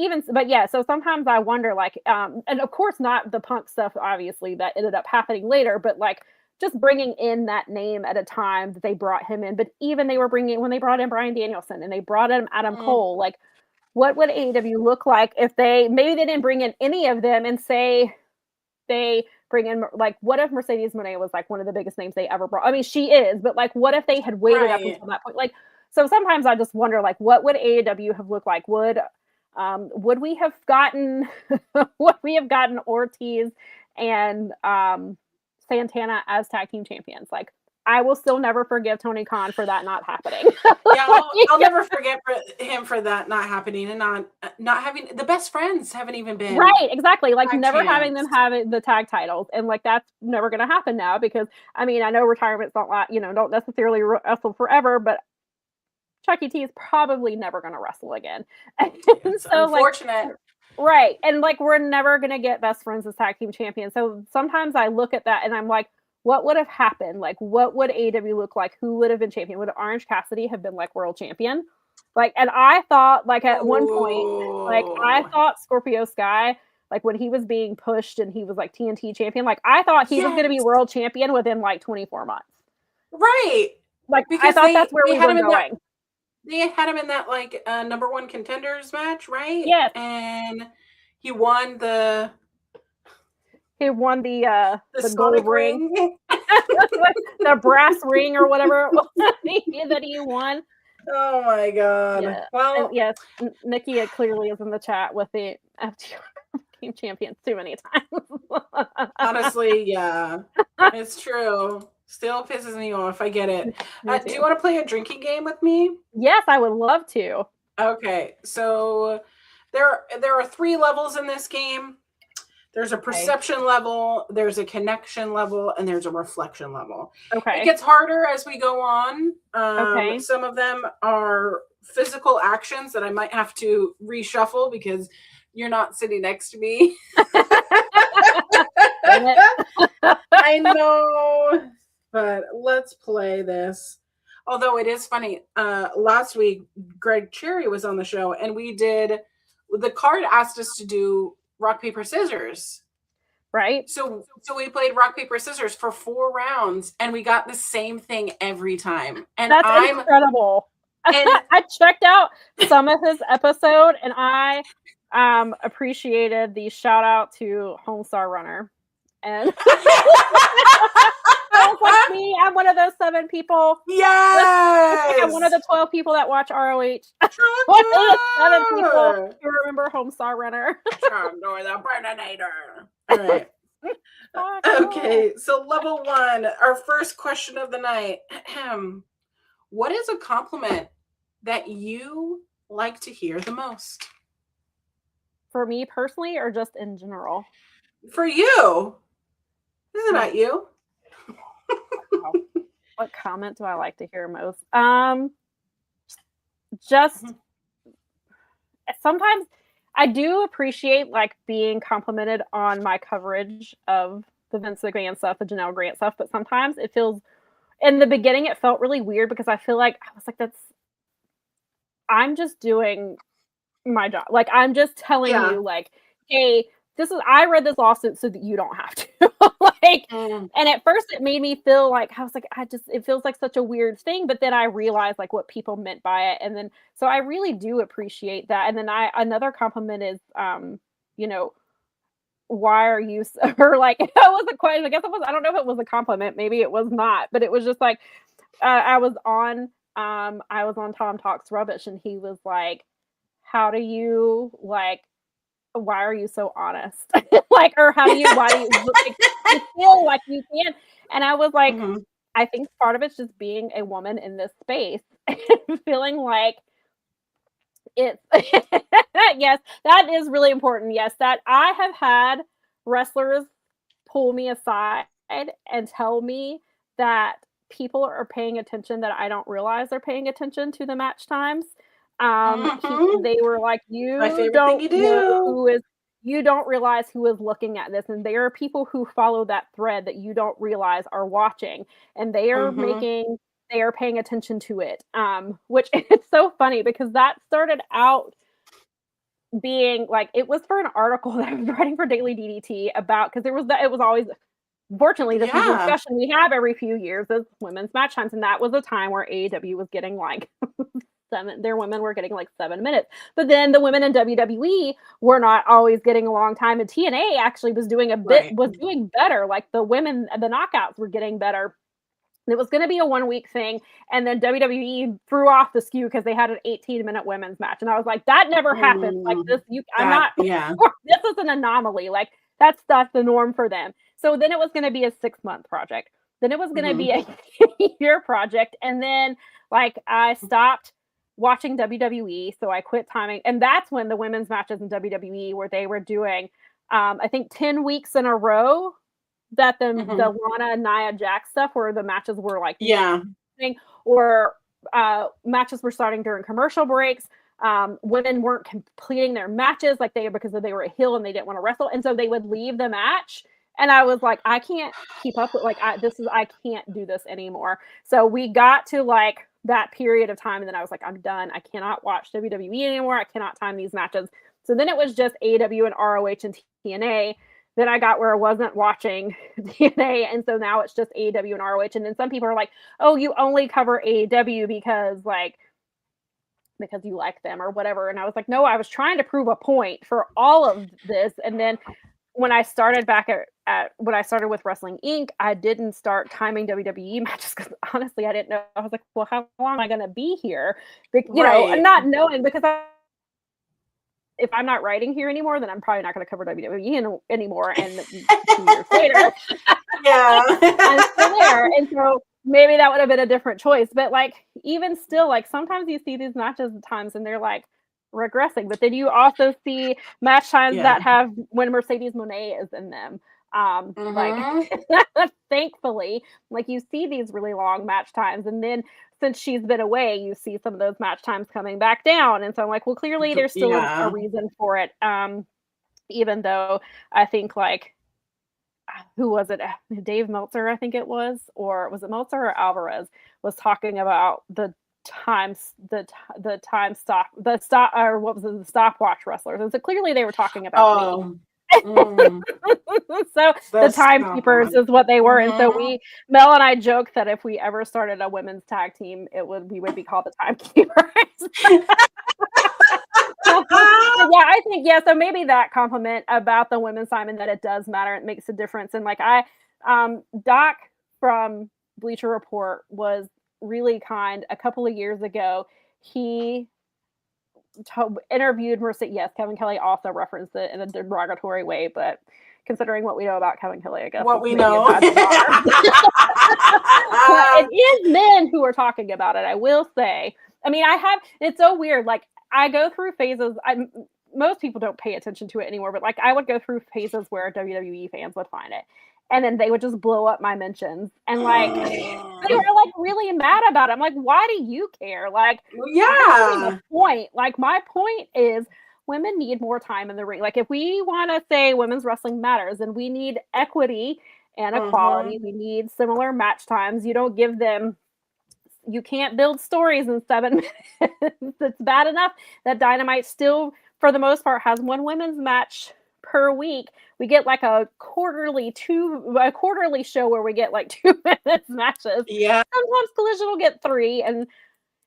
yeah, so sometimes I wonder, like, and of course not the Punk stuff, obviously, that ended up happening later, but like just bringing in that name at a time that they brought him in. But even when they brought in Bryan Danielson and they brought in Adam Cole, like what would AEW look like if maybe they didn't bring in any of them, and say they bring in, like, what if Mercedes Moné was like one of the biggest names they ever brought? I mean, she is, but like, what if they had waited up until that point? Like, so sometimes I just wonder, like, what would AEW have looked like? Would we have gotten Ortiz and Santana as tag team champions? Like, I will still never forgive Tony Khan for that not happening. Yeah, I'll never forget him for that not happening, and not having the best friends haven't even been right, exactly. Like never having champs. them have the tag titles, and like that's never going to happen now, because I mean, I know retirement's not like, don't necessarily wrestle forever, but Chucky T is probably never going to wrestle again. And It's so unfortunate. like, right, and like we're never going to get best friends as tag team champions. So sometimes I look at that and I'm like, what would have happened? Like, what would AEW look like? Who would have been champion? Would Orange Cassidy have been like world champion? Like, and I thought, like, at one point, like I thought Scorpio Sky, like when he was being pushed and he was like TNT champion, like I thought he was going to be world champion within like 24 months. Right. Like, because I thought that's where we were going. They had him in that like number one contenders match, right? Yes. And he won the gold ring. The brass ring or whatever it was that he won. Oh my god. Yeah. Well, and yes, Nikki clearly is in the chat with the FTR team champions too many times. Honestly, yeah. It's true. Still pisses me off. I get it. Do you want to play a drinking game with me? Yes, I would love to. Okay. So there are 3 levels in this game. There's a perception level, there's a connection level, and there's a reflection level. Okay. It gets harder as we go on. Okay. Some of them are physical actions that I might have to reshuffle because you're not sitting next to me. I know, but let's play this. Although it is funny, last week Greg Cherry was on the show, and the card asked us to do rock, paper, scissors. Right. So we played rock, paper, scissors for 4 rounds, and we got the same thing every time. And that's incredible. And I checked out some of his episode, and I appreciated the shout out to Homestar Runner. And I was like, me, I'm one of those 7 people. Yes. I'm one of the 12 people that watch ROH. One of the 7 people who remember Homestar Runner. The Burninator. All right. Okay, so level 1, our first question of the night. What is a compliment that you like to hear the most? For me personally, or just in general? For you. This is about you. What comment do I like to hear most? Just sometimes I do appreciate like being complimented on my coverage of the Vince McMahon stuff, the Janelle Grant stuff, but sometimes it feels, in the beginning it felt really weird because I feel like I was like, I'm just doing my job. Like, I'm just telling you, like, hey, I read this lawsuit so that you don't have to. Like, and at first it made me feel like, I was like, it feels like such a weird thing, but then I realized like what people meant by it. And then, so I really do appreciate that. And then another compliment is, why are you, or like, it wasn't quite, I guess it was, I don't know if it was a compliment, maybe it was not, but it was just like, I was on I was on Tom Talks Rubbish, and he was like, "How do you like? Why are you so honest? Like, or why do you like you feel like you can?" And I was like, Mhm. I think part of it's just being a woman in this space and feeling like it's yes, that is really important. Yes, that I have had wrestlers pull me aside and tell me that people are paying attention that I don't realize they're paying attention to the match times. Mhm. They were like, My "You favorite thing don't you know do. who is you don't realize who is looking at this, and there are people who follow that thread that you don't realize are watching, and Mhm. they are paying attention to it." Which it's so funny because that started out being like it was for an article that I was writing for Daily DDT about because it was always fortunately this is a Yeah. discussion we have every few years of women's match times, and that was a time where AEW was getting like their women were getting like 7 minutes, but then the women in WWE were not always getting a long time, and TNA actually Right. was doing better. Like the knockouts were getting better. It was going to be a 1 week thing, and then WWE threw off the skew because they had an 18-minute women's match, and I was like, that never happens. Like this, I'm That not. yeah. This is an anomaly. Like that's the norm for them. So then it was going to be a 6 month project. Then it was going to Mhm. be a year project, and then like I stopped watching WWE, so I quit timing, and that's when the women's matches in WWE where they were doing, I think 10 weeks in a row that the Mhm. Lana and Nia Jax stuff where the matches were like Yeah. or matches were starting during commercial breaks. Women weren't completing their matches like because they were a heel and they didn't want to wrestle, and so they would leave the match. And I was like, I can't keep up with I can't do this anymore. So we got to like that period of time, and then I was like, I'm done. I cannot watch WWE anymore. I cannot time these matches. So then it was just AEW and ROH and TNA. Then I got where I wasn't watching TNA, and so now it's just AEW and ROH. And then some people are like, "Oh, you only cover AEW because you like them or whatever." And I was like, "No, I was trying to prove a point for all of this." And then when I started back at when I started with Wrestling Inc., I didn't start timing WWE matches because honestly, I didn't know. I was like, "Well, how long am I going to be here?" Right. Not knowing because if I'm not writing here anymore, then I'm probably not going to cover WWE anymore. And 2 years later, I'm Yeah. still there. And so maybe that would have been a different choice. But like, even still, like sometimes you see these matches at times and they're like regressing. But then you also see match times Yeah. that have when Mercedes Moné is in them. Like Mhm. thankfully, like you see these really long match times, and then since she's been away, you see some of those match times coming back down. And so I'm like, well, clearly there's still a Yeah. reason for it. Even though I think like who was it? Dave Meltzer, I think it was, or was it Meltzer or Alvarez was talking about the time stop the stop or what was it, the stopwatch wrestlers. And so clearly they were talking about me. Oh. Mm. So the The timekeepers stopwatch. is what they were. And so Mhm. Mel and I joked that if we ever started a women's tag team, we would be called the timekeepers. Yeah, I think so maybe that compliment about the women's Simon that it does matter. It makes a difference. And like Doc from Bleacher Report was really kind a couple of years ago. He interviewed Mercedes. Yes, Kevin Kelly also referenced it in a derogatory way, but considering what we know about Kevin Kelly, I guess What it's we maybe a know. badge of honor. But it is men who are talking about it, I will say. I mean, it's so weird. Like, I go through phases. Most people don't pay attention to it anymore, but like, I would go through phases where WWE fans would find it. And then they would just blow up my mentions. And like, they were like really mad about it. I'm like, why do you care? Like, I'm making a Yeah. point. Like, my point is women need more time in the ring. Like, if we want to say women's wrestling matters, then we need equity and equality. Mhm. We need similar match times. You can't build stories in 7 minutes. It's bad enough that Dynamite still, for the most part, has one women's match per week. We get like a quarterly show where we get like 2 minutes matches. Yeah. Sometimes Collision will get three, and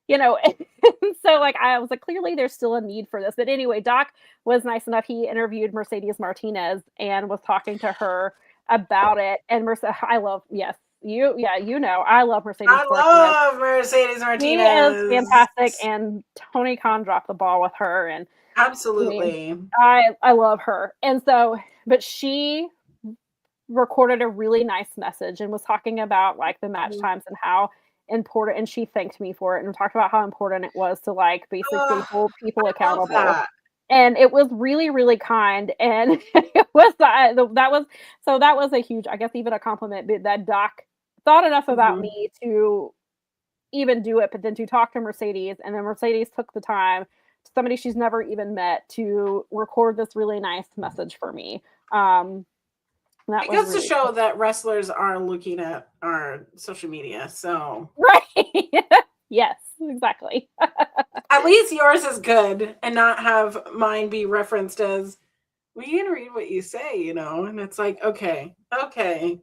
so like I was like, clearly there's still a need for this. But anyway, Doc was nice enough. He interviewed Mercedes Martinez and was talking to her about it. And I love, yes, you know, I love Mercedes I Martinez. love Mercedes She is Martinez. fantastic, and Tony Khan dropped the ball with her, and I mean, Absolutely. I love her. And so, but she recorded a really nice message and was talking about like the match Mhm. times and how important, and she thanked me for it and talked about how important it was to like basically Ugh, hold people I love accountable. that. And it was really, really kind, and it was that was a huge, I guess, even a compliment that Doc thought enough about Mhm. me to even do it, but then to talk to Mercedes, and then Mercedes took the time, somebody she's never even met, to record this really nice message for me. That It was goes to really show cool. that wrestlers are looking at our social media. So Right. Yes, exactly. at least yours is good and not have mine be referenced as, we can read what you say, you know? And it's like, okay, okay.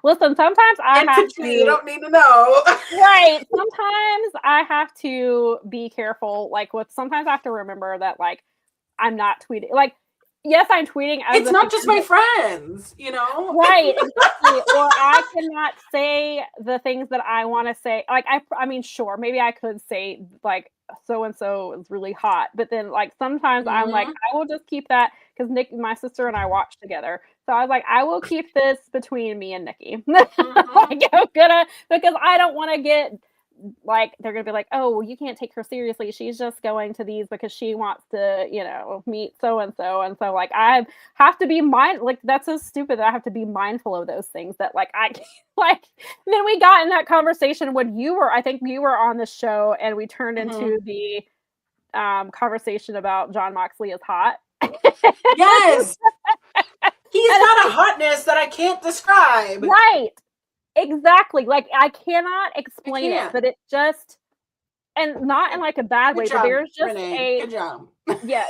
Listen, sometimes I have Infantry, you to. don't need to know. Right. Sometimes I have to be careful. Like, with sometimes I have to remember that, like, I'm not tweeting. Like, yes, I'm tweeting as It's if not just again, my but friends, you know? right, exactly. Or I cannot say the things that I want to say. Like, I mean, sure, maybe I could say like so and so is really hot, but then like sometimes I'm like, Mhm, I will just keep that because Nick, my sister, and I watch together. So I was like, I will keep this between me and Nikki. mhm. Like, I'm gonna, because I don't want to get like they're gonna be like, oh, well, you can't take her seriously. She's just going to these because she wants to, you know, meet so and so. And so like I have to be like that's so stupid that I have to be mindful of those things that like I can't like then we got in that conversation when I think you were on the show, and we turned Mhm. into the conversation about John Moxley is hot. Yes, he's And got a hotness that I can't describe. right. Exactly. Like I cannot I explain it, can't. but it just, and not in like a bad Good way, but job, there's just Renee. a, Good job. yeah,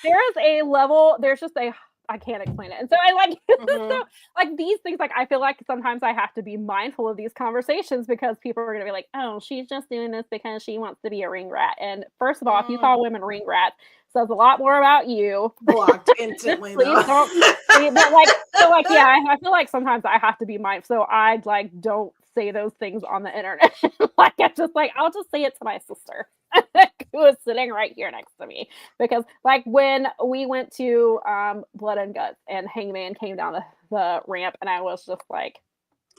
there is a level, there's just a, I can't explain it. And so I like so Mhm. like these things, like I feel like sometimes I have to be mindful of these conversations because people are gonna be like, oh, she's just doing this because she wants to be a ring rat. And first of all, if you Mm. call women ring rats, says a lot more about you. Blocked instantly, Please though. don't, please, but like so like yeah, I feel like sometimes I have to be mindful. So I like don't say those things on the internet. Like I just like I'll just say it to my sister who is sitting right here next to me. Because like when we went to Blood and Guts and Hangman came down the ramp, and I was just like,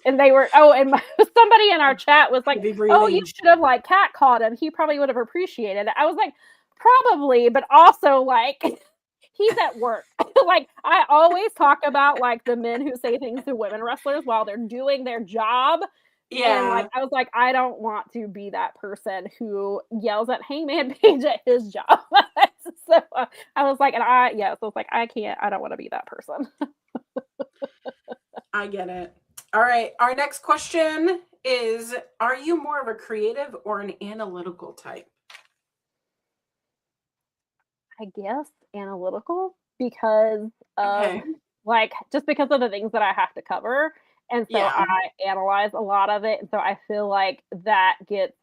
and they were, oh, and somebody in our chat was like, Heavy oh, you breathing. should have like cat called him, he probably would have appreciated it. I was like, probably, but also like he's at work. Like I always talk about like the men who say things to women wrestlers while they're doing their job. And like Yeah, I was like, I don't want to be that person who yells at Hangman Page at his job. So I was like, and so it's like I don't want to be that person. I get it. All right. Our next question is, are you more of a creative or an analytical type? I guess analytical because of Okay. like just because of the things that I have to cover. And so Yeah. I analyze a lot of it. And so I feel like that gets,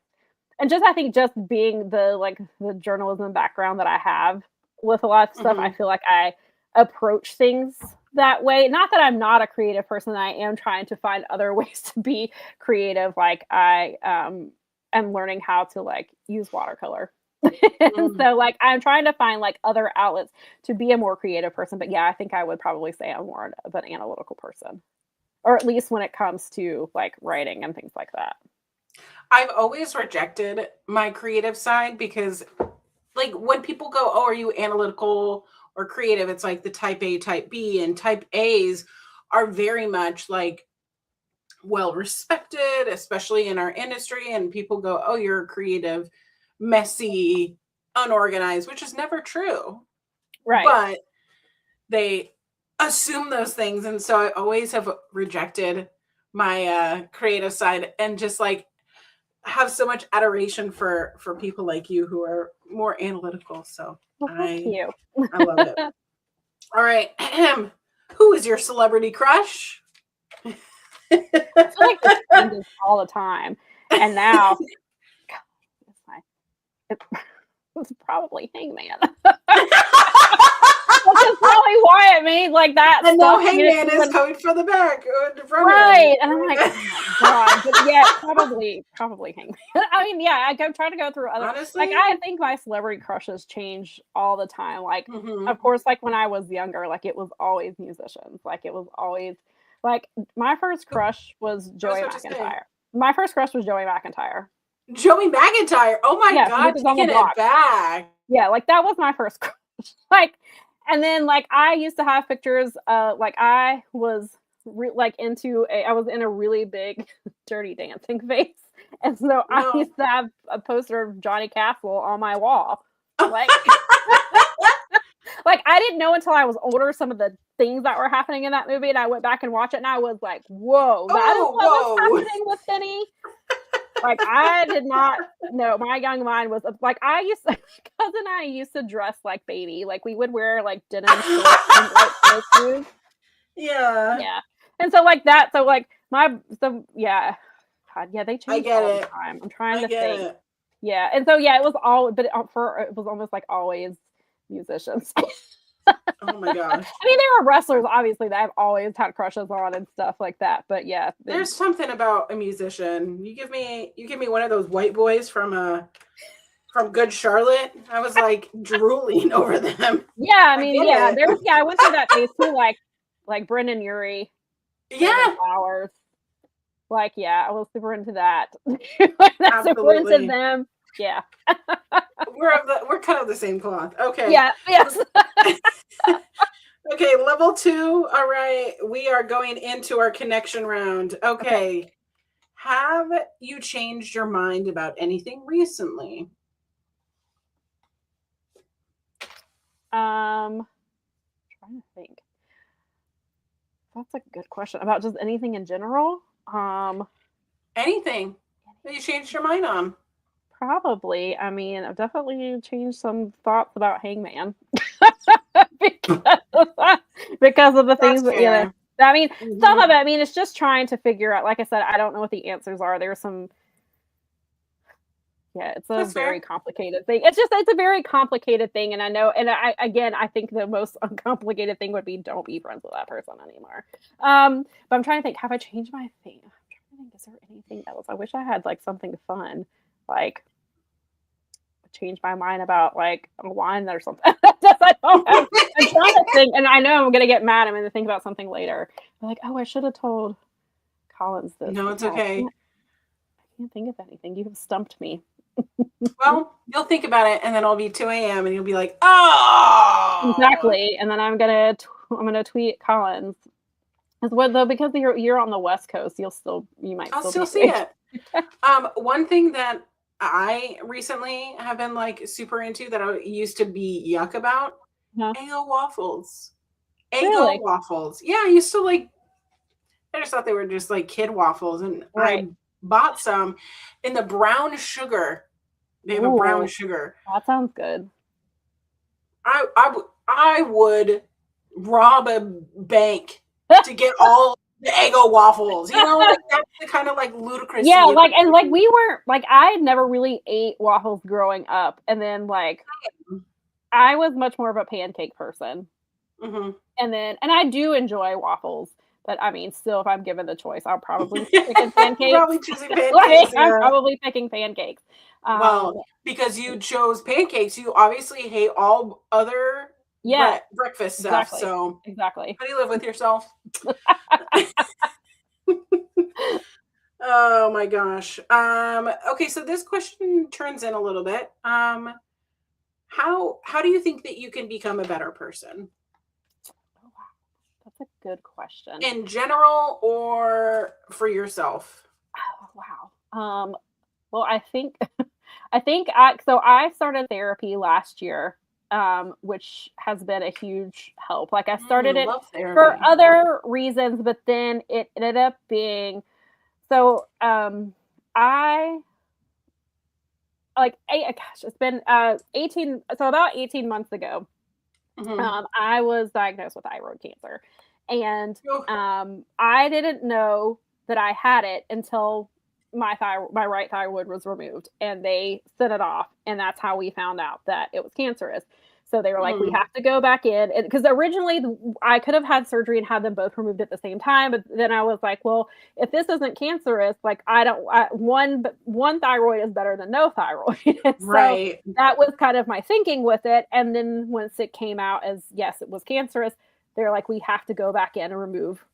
and just I think just being the like the journalism background that I have with a lot of stuff, I Hmm. feel like I approach things that way. Not that I'm not a creative person, I am trying to find other ways to be creative. Like I am learning how to like use watercolor. And Mm. so like I'm trying to find like other outlets to be a more creative person. But yeah, I think I would probably say I'm more of an analytical person. Or at least when it comes to like writing and things like that. I've always rejected my creative side because, like, when people go, oh, are you analytical or creative? It's like the type A, type B, and type A's are very much like well respected, especially in our industry. And people go, oh, you're creative, messy, unorganized, which is never true. Right. But they assume those things. And so I always have rejected my creative side and just like have so much adoration for people like you who are more analytical. So Well, thank I you. I love it. All right. Who is your celebrity crush? I feel like this changes all the time. And now it's, my, it's probably Hangman. is probably why it made like that. And stuff. now Hangman is coming from the back. Right. And I'm like, oh my God. But yeah, probably Hangman. I mean, yeah, I try to go through other, Honestly, like, I think my celebrity crushes change all the time. Like, of course, like when I was younger, like it was always musicians. Like it was always, like, my first crush was Joey McIntyre. My first crush was Joey McIntyre. Joey McIntyre. Oh my God, taking it back. Yeah, like that was my first crush. Like, and then like I used to have pictures. Like I was I was in a really big Dirty Dancing phase, and so I used to have a poster of Johnny Castle on my wall. Like, like I didn't know until I was older some of the things that were happening in that movie, and I went back and watched it, and I was like, "Whoa, that is what was happening with Penny." Like I did not know. My young mind was like my cousin and I used to dress like Baby. Like we would wear like denim shorts and like shoes. Yeah. Yeah. And so like that. So like yeah. God, yeah, they changed all the time. I'm trying to think. Yeah. And so yeah, it was almost like always musicians. Oh my gosh. I mean, there are wrestlers obviously that I've always had crushes on and stuff like that. But yeah, there's something about a musician. You give me one of those white boys from Good Charlotte. I was like drooling over them. Yeah, I mean, I went through that phase too, like Brendan Urie. Yeah. Flowers. Like, yeah, I was super into that. Super into them. Yeah. We're kind of the same cloth. Okay. Yeah. Yes. Okay, level 2. All right, we are going into our connection round. Okay. Have you changed your mind about anything recently? Trying to think. That's a good question. About just anything in general? Anything that you changed your mind on? Probably. I mean, I've definitely changed some thoughts about Hangman. because of the things that, you know, I mean, some of it, I mean, it's just trying to figure out, like I said, I don't know what the answers are. There's some, it's a very complicated thing. It's a very complicated thing. And I know, and I think the most uncomplicated thing would be don't be friends with that person anymore. But I'm trying to think, have I changed my thing? I'm trying to think, is there anything else? I wish I had like something fun, like change my mind about like a wine or something. I'm trying to think, and I know I'm gonna get mad. I'm gonna think about something later. I'm like, oh, I should have told Collins this. No, it's okay. I can't think of anything. You have stumped me. Well, you'll think about it, and then it'll be 2 a.m. and you'll be like, oh, exactly. And then I'm gonna tweet Collins. Because you're on the West Coast, you might still see it. One thing that I recently have been like super into that I used to be yuck about, Eggo waffles. Eggo waffles. Yeah, I used to like, I just thought they were just like kid waffles, and I bought some in the brown sugar. They have a brown sugar. That sounds good. I would rob a bank to get all the Eggo waffles. You know, like that's the kind of like ludicrous. Yeah, like, and like we weren't like, I never really ate waffles growing up, and then like I was much more of a pancake person. And I do enjoy waffles, but I mean, still, if I'm given the choice, I'll probably picking pancakes. Probably choosing pancakes. I'm probably picking pancakes. Well, because you chose pancakes, you obviously hate all other breakfast stuff. Exactly. So exactly. How do you live with yourself? Oh my gosh. Okay, so this question turns in a little bit. How do you think that you can become a better person? Oh, wow. That's a good question. In general or for yourself? Oh, wow. Well, I think I started therapy last year, which has been a huge help. Like I started it for other reasons, but then it ended up being it's been 18. So about 18 months ago, I was diagnosed with thyroid cancer, and I didn't know that I had it until my right thyroid was removed, and they sent it off, and that's how we found out that it was cancerous. So they were like, we have to go back in. Because originally I could have had surgery and had them both removed at the same time. But then I was like, well, if this isn't cancerous, like one thyroid is better than no thyroid. And so that was kind of my thinking with it. And then once it came out as, yes, it was cancerous, they're like, we have to go back in and remove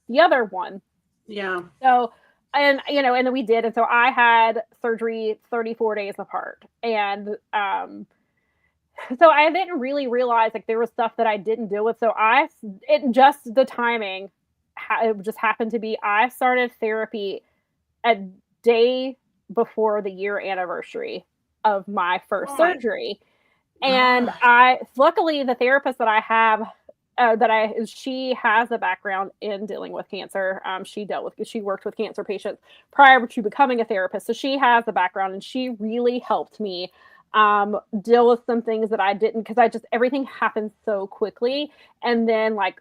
the other one. Yeah. So, and then we did. And so I had surgery 34 days apart. And, so I didn't really realize like there was stuff that I didn't deal with. So just the timing, it just happened to be, I started therapy a day before the year anniversary of my first surgery. And luckily the therapist that I have, she has a background in dealing with cancer. She worked with cancer patients prior to becoming a therapist. So she has a background, and she really helped me deal with some things that I didn't, because everything happened so quickly. And then like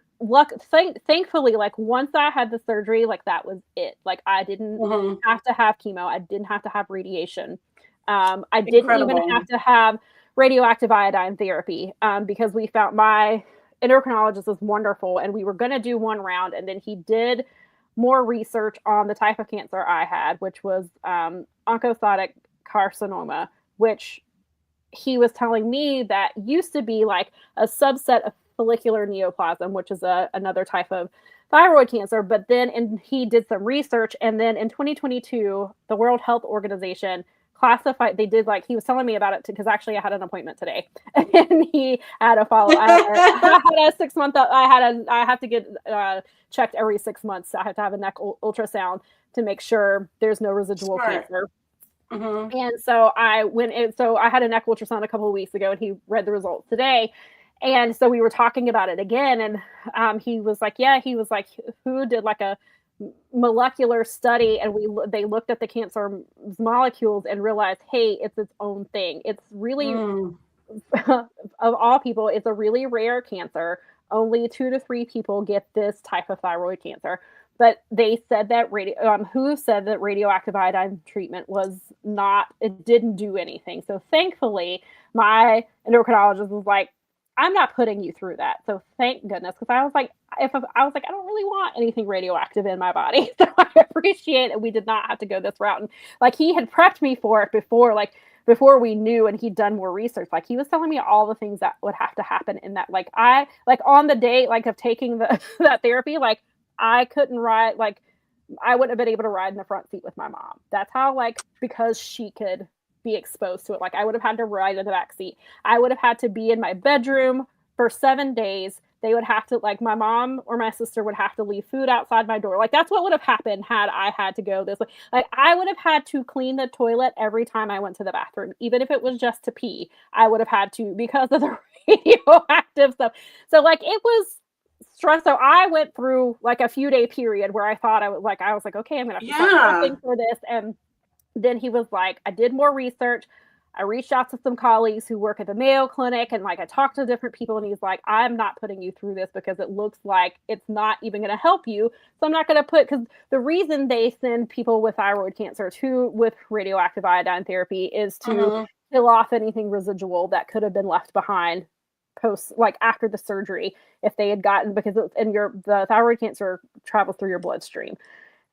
thankfully, like once I had the surgery, like that was it. Like I didn't have to have chemo. I didn't have to have radiation. I didn't even have to have radioactive iodine therapy because we found, my endocrinologist is wonderful, and we were going to do one round, and then he did more research on the type of cancer I had, which was oncocytic carcinoma, which he was telling me that used to be like a subset of follicular neoplasm, which is another type of thyroid cancer. But then he did some research, and then in 2022, the World Health Organization classified, he was telling me about it because actually I had an appointment today, and he had a follow. I had a 6 month. I have to get checked every 6 months. I have to have a neck ultrasound to make sure there's no residual cancer. And so I went in. So I had a neck ultrasound a couple of weeks ago, and he read the results today. And so we were talking about it again, and he was like, who did like a molecular study, and they looked at the cancer molecules and realized, hey, it's its own thing. It's really of all people, it's a really rare cancer. Only 2 to 3 people get this type of thyroid cancer. But they said that radioactive iodine treatment was not, it didn't do anything. So thankfully, my endocrinologist was like, I'm not putting you through that. So thank goodness. Because I was like, I don't really want anything radioactive in my body. So I appreciate it. We did not have to go this route. And like, he had prepped me for it before we knew, and he'd done more research. Like, he was telling me all the things that would have to happen in that. Like, on the day, like, of taking that therapy, like, I couldn't ride, like, I wouldn't have been able to ride in the front seat with my mom. That's how, like, because she could be exposed to it. Like, I would have had to ride in the back seat. I would have had to be in my bedroom for 7 days. They would have to, like, my mom or my sister would have to leave food outside my door. Like, that's what would have happened had I had to go this way. Like, I would have had to clean the toilet every time I went to the bathroom, even if it was just to pee. I would have had to, because of the radioactive stuff. So, like, it was stress. So I went through like a few day period where I thought I was like, okay, I'm gonna have to start prepping for this. And then he was like, I did more research. I reached out to some colleagues who work at the Mayo Clinic, and like I talked to different people, and he's like, I'm not putting you through this because it looks like it's not even going to help you. So I'm not going to because the reason they send people with thyroid cancer with radioactive iodine therapy is to kill off anything residual that could have been left behind after the surgery, if they had gotten, because the thyroid cancer travels through your bloodstream.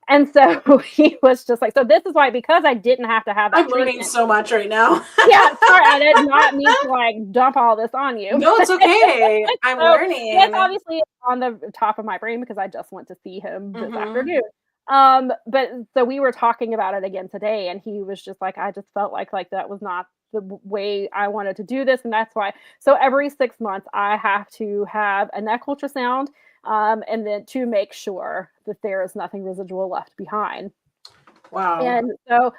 And so he was just like, so this is why, because I didn't have to have that treatment. I'm learning so much right now. Yeah, sorry, I did not mean to like dump all this on you. No, it's okay. I'm learning. It's obviously on the top of my brain because I just went to see him this afternoon. But so we were talking about it again today, and he was just like, I just felt like that was not the way I wanted to do this. And that's why, so every 6 months I have to have a neck ultrasound, and then to make sure that there is nothing residual left behind. Wow. And so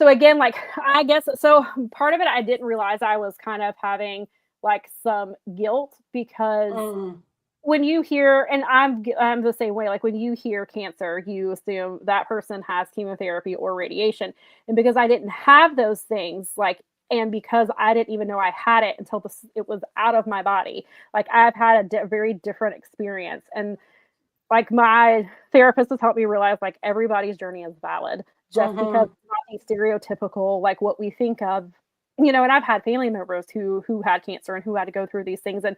again, like, I guess, so part of it, I didn't realize I was kind of having like some guilt, because when you hear, and I'm the same way, like when you hear cancer, you assume that person has chemotherapy or radiation. And because I didn't have those things, like, and because I didn't even know I had it until it was out of my body, like I've had a very different experience. And like my therapist has helped me realize like everybody's journey is valid, just because it's not the stereotypical, like what we think of you know, and I've had family members who had cancer and who had to go through these things. And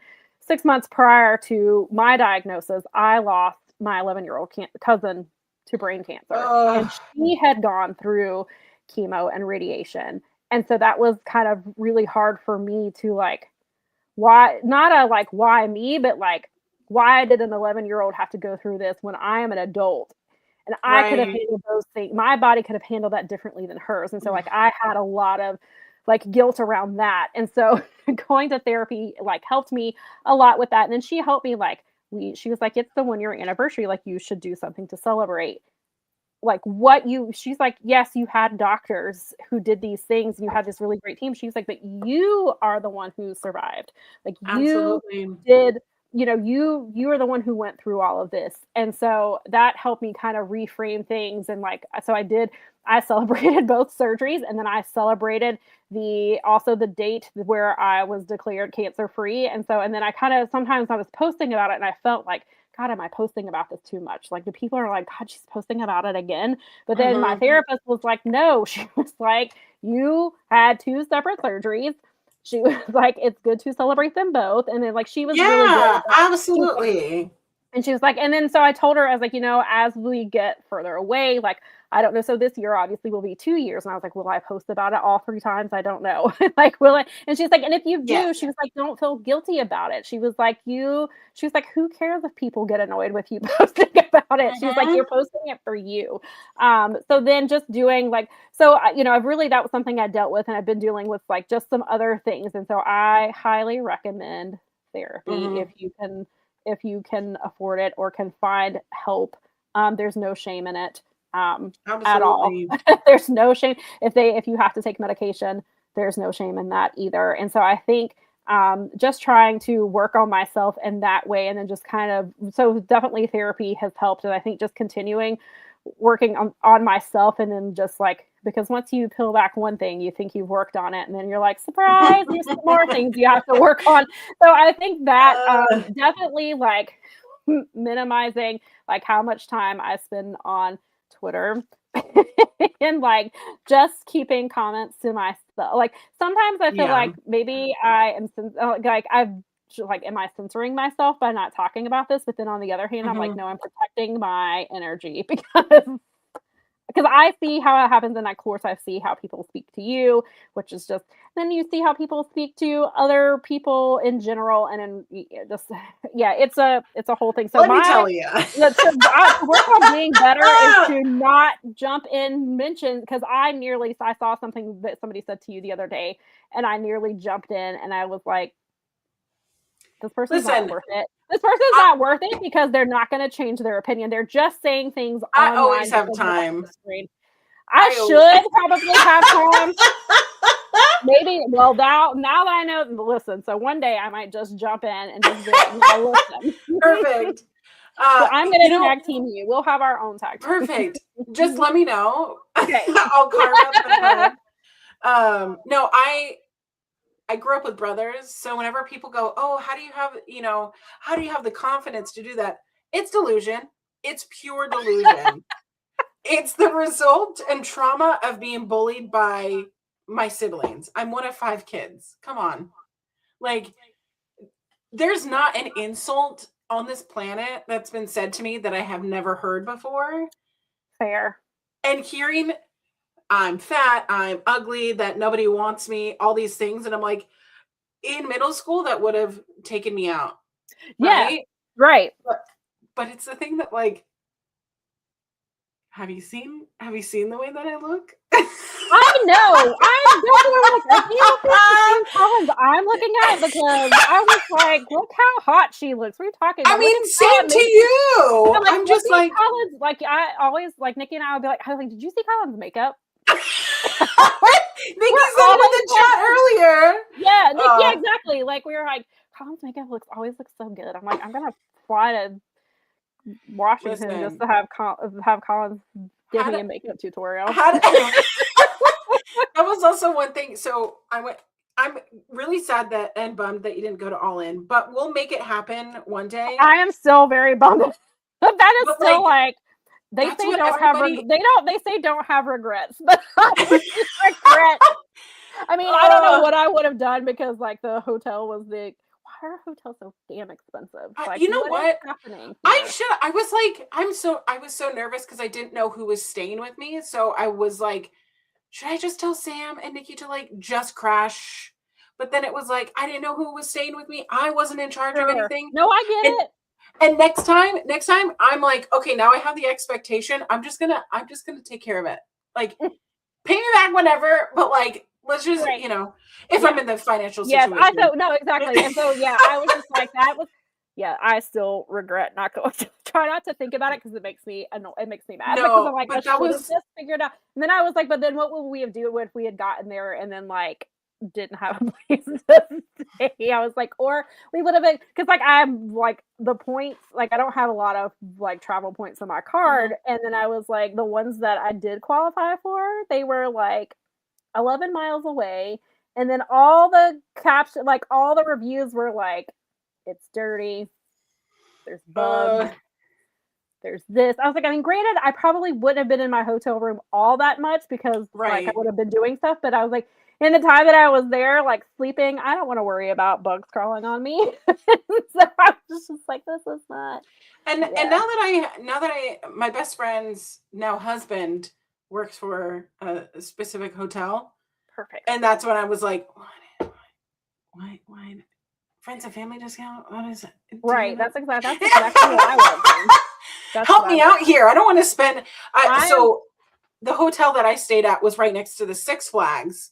6 months prior to my diagnosis, I lost my 11-year-old cousin to brain cancer, and she had gone through chemo and radiation. And so that was kind of really hard for me to like, why, not a like, why me, but like, why did an 11-year-old have to go through this when I am an adult? And I could have handled those things. My body could have handled that differently than hers. And so like I had a lot of like guilt around that. And so going to therapy like helped me a lot with that. And then she helped me like she was like, it's the 1-year anniversary. Like you should do something to celebrate. Like she's like, yes, you had doctors who did these things and you had this really great team. She's like, but you are the one who survived. Like you did, you know, you are the one who went through all of this. And so that helped me kind of reframe things. And like, so I celebrated both surgeries, and then I celebrated also the date where I was declared cancer free. And then I kind of, sometimes I was posting about it and I felt like, God, am I posting about this too much? Like the people are like, God, she's posting about it again. But then my therapist was like, no, she was like, you had 2 separate surgeries. She was like, it's good to celebrate them both. And then like, she was really good. Absolutely. And she was like, and then so I told her, I was like, you know, as we get further away, like, I don't know. So this year obviously will be 2 years. And I was like, will I post about it all 3 times? I don't know. Like, will I? And she's like, and if you do, she was like, don't feel guilty about it. She was like, who cares if people get annoyed with you posting about it? She was like, you're posting it for you. So then just doing like, so, you know, that was something I dealt with, and I've been dealing with like just some other things. And so I highly recommend therapy if you can afford it or can find help. There's no shame in it. At all. There's no shame if you have to take medication. There's no shame in that either. And so I think just trying to work on myself in that way, and then just kind of, so definitely therapy has helped. And I think just continuing working on myself, and then just like, because once you peel back one thing, you think you've worked on it, and then you're like, surprise, there's some more things you have to work on. So I think that definitely like minimizing like how much time I spend on Twitter and like just keeping comments to myself. Like sometimes I feel like maybe I am like am I censoring myself by not talking about this? But then on the other hand, I'm like, no, I'm protecting my energy because I see how it happens, and of course I see how people speak to you, which is just, then you see how people speak to other people in general, and then just it's a whole thing. So let me tell you, to work on being better is to not jump in mentions, because I saw something that somebody said to you the other day, and I nearly jumped in, and I was like, this person's not worth it. This person's not worth it, because they're not going to change their opinion. They're just saying things online. I always have time. I should probably have time. Maybe. Well, now that I know, listen. So one day I might just jump in and just be like, listen. Perfect. So I'm going to tag team you. We'll have our own tag team. Perfect. Just let me know. Okay. I'll carve out some time. No, I grew up with brothers, so whenever people go, oh, how do you have the confidence to do that? It's delusion. It's pure delusion. It's the result and trauma of being bullied by my siblings. I'm one of 5 kids. Come on. Like, there's not an insult on this planet that's been said to me that I have never heard before. Fair. And hearing I'm fat, I'm ugly, that nobody wants me, all these things. And I'm like, in middle school, that would have taken me out. Right? Yeah, right. But it's the thing that, like, have you seen the way that I look? I know. I'm looking at it because I was like, look how hot she looks. What are you talking about? I mean, same to you. I'm just like, Colin's, like, I always, like, Nikki and I would be like, did you see Colin's makeup? Nikki said it in the chat earlier. Yeah, yeah, exactly. Like, we were like, Colin's makeup always looks so good. I'm like, I'm gonna fly to Washington just to have Colin give me a makeup tutorial. That was also one thing. So I'm really sad and bummed that you didn't go to All In, but we'll make it happen one day. I am still very bummed. That is still like they say don't have regrets, but I regret. I mean, I don't know what I would have done because like the hotel was the. Why are hotels so damn expensive? Like, you know what what? is happening I here? was so nervous because I didn't know who was staying with me. So I was like, should I just tell Sam and Nikki to like just crash? But then it was like, I didn't know who was staying with me. I wasn't in charge of Sure. anything. No, I get And it. and next time I'm like, okay, now I have the expectation. I'm just gonna take care of it. Like, pay me back whenever, but like, let's just, Right. if Yeah. I'm in the financial Yes, I situation. thought no, exactly. And so yeah, I was just like that was I still regret not going to try not to think about it because it makes me it makes me mad because I'm No, like, I but that should have was just figured out. And then I was like, but then what would we have do if we had gotten there and then like didn't have a place to stay? I was like, or we would have been because like I'm like the points, like I don't have a lot of like travel points on my card. And then I was like, the ones that I did qualify for, they were like 11 miles away. And then all the caption, like all the reviews were like, it's dirty, there's bugs, uh, there's this. I was like, I mean, granted, I probably wouldn't have been in my hotel room all that much because like I right. would have been doing stuff, but I was like, in the time that I was there, like sleeping, I don't want to worry about bugs crawling on me. So I was just like, this is not, And yeah, now that I my best friend's now husband works for a specific hotel, perfect. and that's when I was like, why friends and family discount? What is it? Right. That's exactly what I would have done. That's Help what I me would out here. I don't want to spend. I am So the hotel that I stayed at was right next to the Six Flags,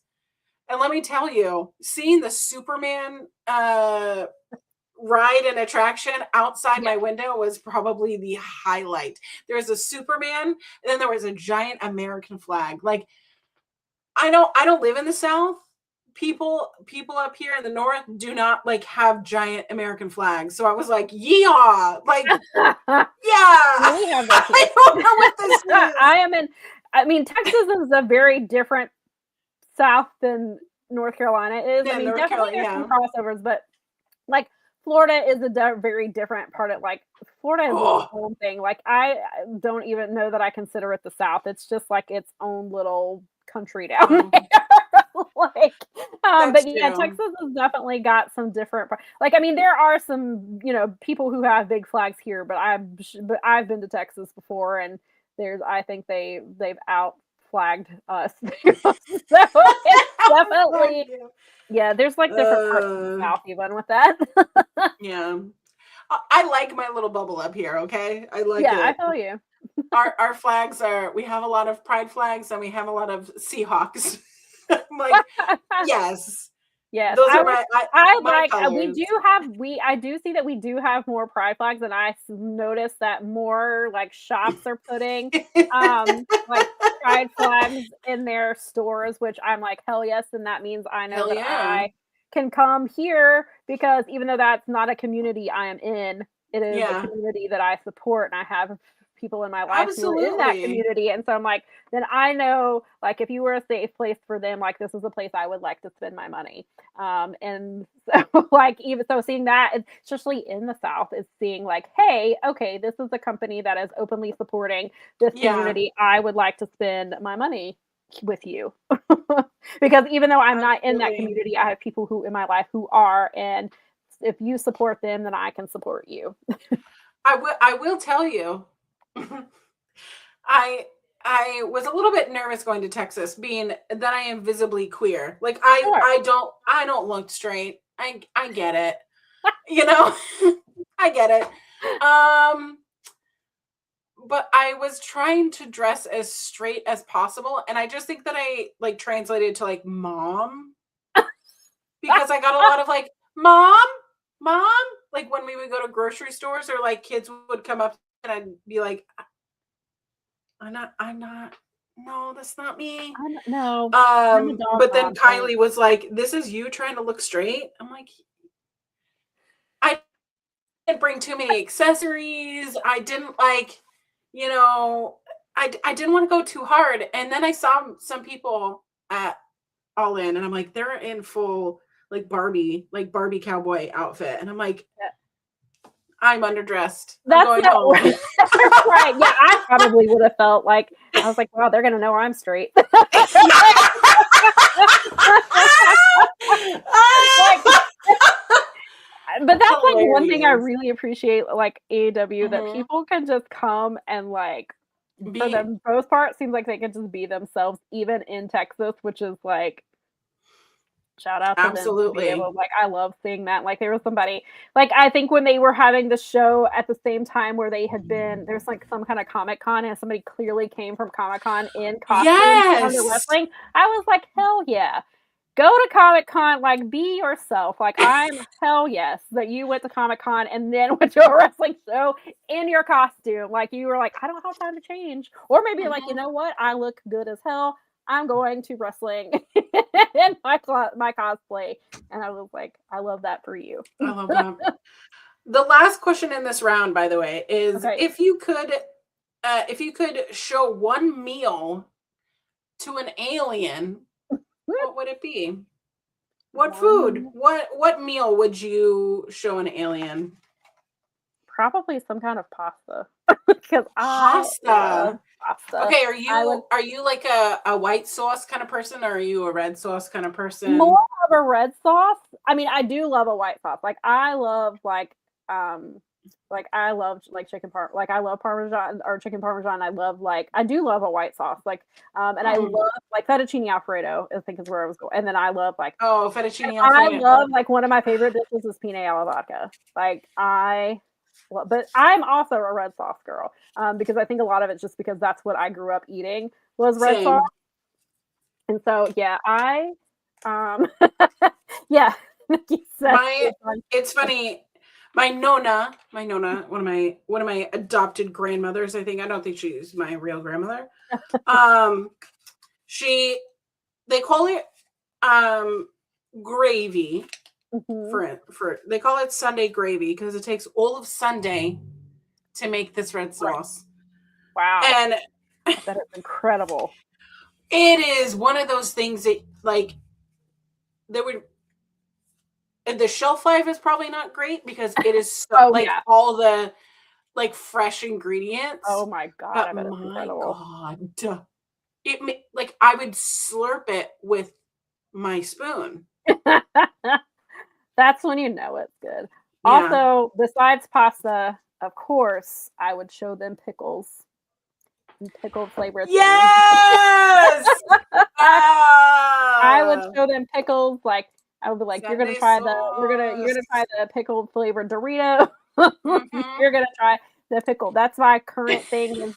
and let me tell you, seeing the Superman ride and attraction outside yeah. my window was probably the highlight. There was a Superman, and then there was a giant American flag. Like, I don't live in the South. People up here in the North do not like have giant American flags. So I was like, yeehaw! Like, yeah. We have that I don't know what this is. I mean, Texas is a very different South than North Carolina is. I Yeah, mean, North definitely Carolina, there's yeah. some crossovers, but like Florida is a very different part of like Florida is its Oh, own thing. Like I don't even know that I consider it the South. It's just like its own little country down mm, there. Like, that's but yeah, true. Texas has definitely got some different. Like, I mean, there are some people who have big flags here, but I've been to Texas before, and I think they've out flagged us. So it's Thank definitely you. yeah. There's like different parts of the Uh, South even with that. yeah. I like my little bubble up here, okay? I like Yeah, I it. feel you. Our flags we have a lot of pride flags and we have a lot of Seahawks. I'm like, yes. Yes, Those are I my like colors. I do see that we do have more pride flags, and I noticed that more like shops are putting like pride flags in their stores, which I'm like, hell yes, and that means I know Hell that yeah. I can come here because even though that's not a community I am in, it is a Yeah. community that I support, and I have people in my life who are in that Absolutely. community, and so I'm like, then I know like if you were a safe place for them, like this is a place I would like to spend my money. And so like even so seeing that, especially in the South, is seeing like, hey, okay, this is a company that is openly supporting this Yeah, community. I would like to spend my money with you. Because even though I'm not in that absolutely. community, I have people who in my life who are, and if you support them, then I can support you. I will tell you. I I was a little bit nervous going to Texas, being that I am visibly queer. Like Sure. I don't look straight. I get it. You know? I get it. Um but I was trying to dress as straight as possible, and I just think that I like translated to like mom, because I got a lot of like mom, mom, like when we would go to grocery stores, or like kids would come up and I'd be like, I'm not, no, that's not me. I don't know. I'm a dog But then mom, thanks. Kylie was like, this is you trying to look straight. I'm like, I didn't bring too many accessories. I didn't like, you know, I didn't want to go too hard. And then I saw some people at All In, and I'm like, they're in full like Barbie cowboy outfit. And I'm like, I'm underdressed. I'm That's going not home. right. Yeah, I probably would have felt like I was like, wow, they're gonna know I'm straight. think one thing I really appreciate, like, AEW, that Mhm. people can just come and, like, for Be the most part, it seems like they can just be themselves even in Texas, which is, like, shout out to Vince to be absolutely. able like, I love seeing that, like, there was somebody like, I think when they were having the show at the same time where they had been there's, like, some kinda Comic Con, and somebody clearly came from Comic Con in costume to come to Yes! wrestling, I was like, "Hell yeah." Go to Comic Con, like, be yourself, like, I'm hell yes that you went to Comic Con and then went to a wrestling show in your costume, like, you were like, "I don't have time to change," or maybe like, "You Mhm. know what? I look good as hell, I'm going to wrestling in my cosplay," and I was like, "I love that for you." I love that. The last question in this round, by the way, is Okay. if you could show one meal to an alien, what would it be? What food? One What meal would you show an alien? probably some kind of pasta because I love Pasta. pasta. Okay, I would are you like a white sauce kind of person or are you a red sauce kind of more person? of a red sauce. I mean, I do love a white sauce. Like, I love, um, I love, like, like, I love Parmesan or chicken Parmesan. I love, like I do love a white sauce, like, and I love, Mm. like, fettuccine Alfredo, I think is where I was going, and then I love, like Oh, and fettuccine I alfredo. love, like, one of my favorite dishes is pina alla vodka. Like, but I'm also a red sauce girl, because I think a lot of it's just because that's what I grew up eating was red sauce. Same. And so, yeah, um, yeah, like you said, My it's like it's funny. My nona, one of my adopted grandmothers, I think. I don't think she's my real grandmother. Um, she they call it um gravy mhm, for they call it Sunday gravy because it takes all of Sunday to make this red right. sauce. Wow, And I bet it's incredible. it is one of those things that like there would the shelf life is probably not great because it is so Oh, like yeah. all the like fresh ingredients. Oh my god, But I bet it's my incredible. god, like I would slurp it with my spoon. That's when you know it's good. Yeah. Also, besides pasta, of course, I would show them pickles and pickle flavored things. Yes. I would Ah, show them pickles, like, I would be like, Sunday you're sauce. gonna try the pickled flavored Dorito. Mhm. You're gonna try the pickle. That's my current thing is,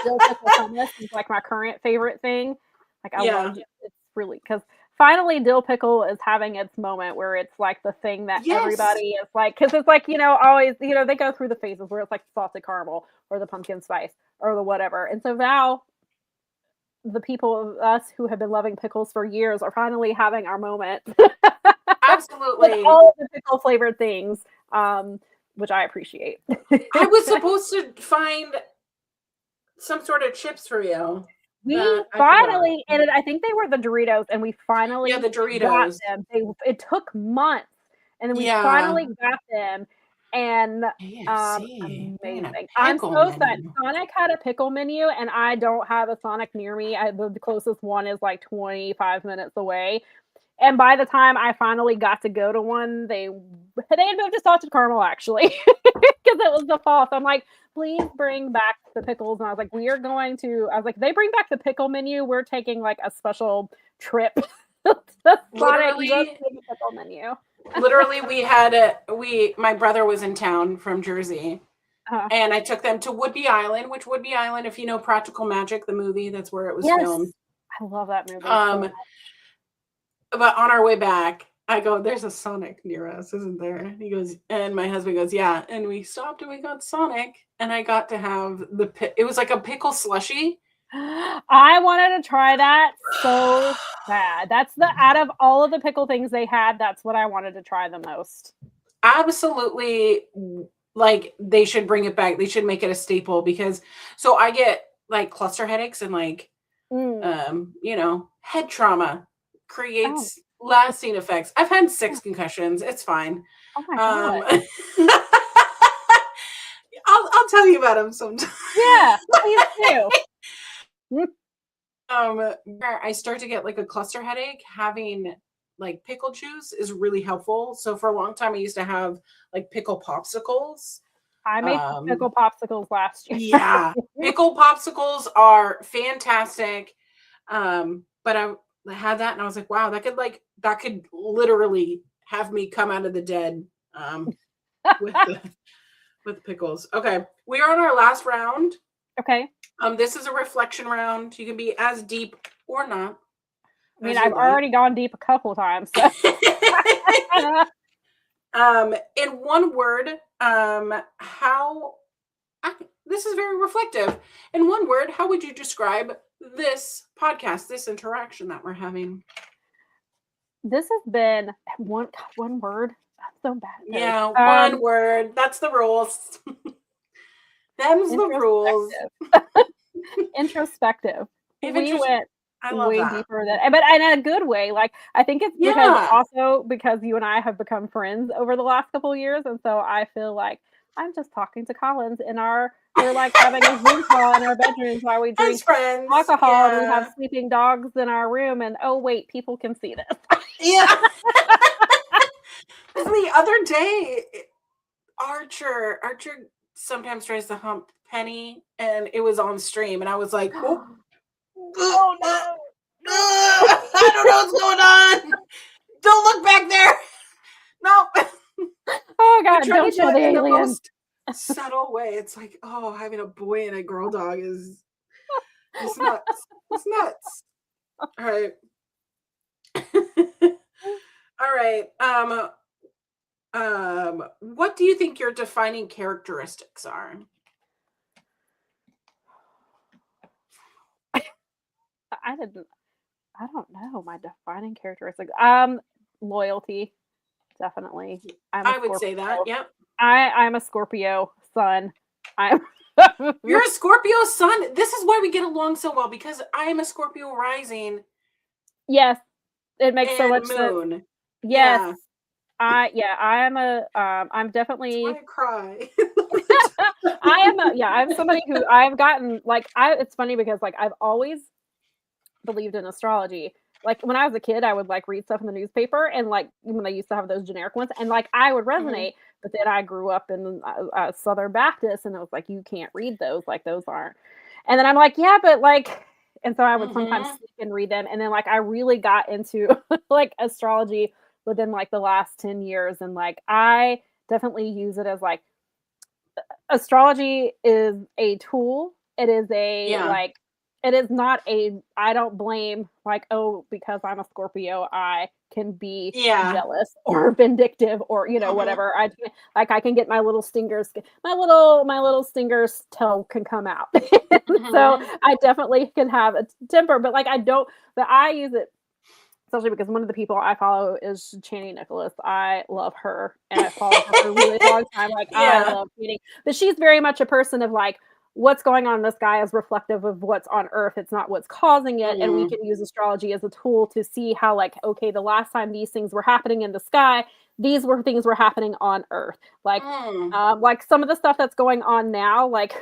dill pickle hummus is, like, my current favorite thing. Like, I love Yeah. just it's really because finally dill pickle is having its moment where it's, like, the thing that Yes. everybody is like because it's, like, always they go through the phases where it's, like, salted caramel or the pumpkin spice or the whatever, and so now the people of us who have been loving pickles for years are finally having our moment with Absolutely. all of the pickle flavored things, um, which I appreciate. I was supposed to find some sort of chips for you We that I forgot. finally and I think they were the Doritos, and we Yeah, finally the got Doritos. them. It took months, and then we Yeah. finally got them, and, KFC. Bringing a amazing. I'm pickle so sad. menu. Sonic had a pickle menu, and I don't have a Sonic near me. The closest one is, like, 25 minutes away, and by the time I finally got to go to one, they had moved to salted caramel actually, because it was the fall. So I'm like, please bring back the pickles. And I was like, I was like, they bring back the pickle menu. We're taking like a special trip to Sonic just Literally, for the pickle menu. literally, we had my brother was in town from Jersey, Uh, and I took them to Woodby Island, which Woodby Island, if you know Practical Magic, the movie, that's where it was filmed. yes, I love that movie so Um, much. but on our way back, I go, "There's a Sonic near us, isn't there?" And he goes, and my husband goes, "Yeah." And we stopped and we got Sonic, and I got to have it was like a pickle slushy. I wanted to try that so bad. That's the out of all of the pickle things they had, that's what I wanted to try the most. Absolutely, like they should bring it back. They should make it a staple because so I get like cluster headaches and like Mm. head trauma Oh, creates lasting effects. I've had 6 concussions. It's fine. oh my god. I'll tell you about them sometime. Yeah, please do. Mm, Where I start to get like a cluster headache having like pickle juice is really helpful. So for a long time, I used to have like pickle popsicles. I made Um, pickle popsicles last year. yeah, pickle popsicles are fantastic. But I had that and I was like, wow, that could literally have me come out of the dead with the with pickles. Okay, we are on our last round. Okay. This is a reflection round. You can be as deep or not I mean, as you I've like. already gone deep a couple times. So. In one word, how this is very reflective. In one word, how would you describe this podcast, this interaction that we're having? This has been one word. I'm so bad at those. Yeah, one word. That's the rules. Them's the rules. Introspective. Even We just, went I love way that. deeper than, but in a good way. Like, I think it's because you and I have become friends over the last couple of years, and so I feel like I'm just talking to Collins we're like having a Zoom call in our bedrooms while we drink friends. alcohol and we have sleeping dogs in our room, and oh wait, people can see this. Yeah. The other day, Archer sometimes tries to hump Penny, and it was on stream, and I was like, oh, oh no. I don't know what's going on. Don't look back there. No. Oh god, don't show the aliens. Subtle way. It's like, oh, having a boy and a girl dog is just nuts. It's nuts. All right. All right. What do you think your defining characteristics are? I don't know my defining characteristics. Loyalty, definitely. I would say that. Yep. I'm a Scorpio sun. You're a Scorpio sun. This is why we get along so well, because I am a Scorpio rising. Yes, it makes so much moon. sense. Yes, I'm definitely. That's why I cry. I'm somebody who I've gotten it's funny because like I've always believed in astrology. Like when I was a kid, I would like read stuff in the newspaper, and like when they used to have those generic ones, and like I would resonate. But then I grew up in Southern Baptist, and it was like, you can't read those, like those aren't. And then I'm like, yeah, but like, and so I would sometimes sleep and read them, and then like I really got into like astrology within like the last 10 years, and like I definitely use it as like astrology is a tool. It is it is not I don't blame like, oh, because I'm a Scorpio, I can be jealous or vindictive or, whatever. I can get my little stingers, my little stingers toe can come out. So I definitely can have a temper, but like, but I use it especially because one of the people I follow is Chani Nicholas. I love her, and I followed her for a really long time. Like, I love Chani. But she's very much a person of like, what's going on in the sky is reflective of what's on Earth. It's not what's causing it. And we can use astrology as a tool to see how, like, okay, the last time these things were happening in the sky, these were things were happening on Earth. Like, like some of the stuff that's going on now, like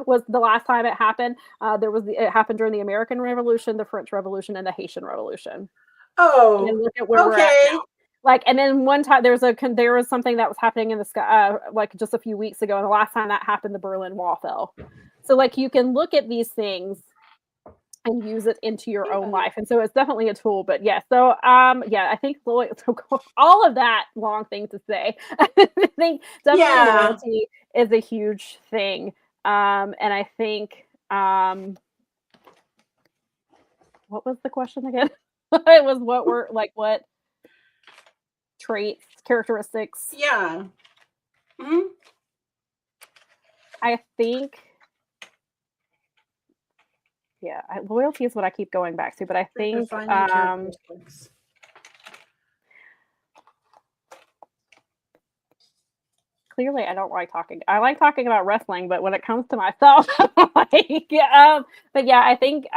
was the last time it happened. It happened during the American Revolution, the French Revolution, and the Haitian Revolution. Oh, and look at where we're at now. Like, and then one time there was something that was happening in the sky, like just a few weeks ago, and the last time that happened, the Berlin Wall fell. So, like, you can look at these things and use it into your own life, and so it's definitely a tool. But yeah, so I think all of that long thing to say. I think definitely loyalty is a huge thing, and I think what was the question again? It was what traits, characteristics. Yeah. I think, loyalty is what I keep going back to, but I think clearly I don't like talking. I like talking about wrestling, but when it comes to myself, but yeah, I think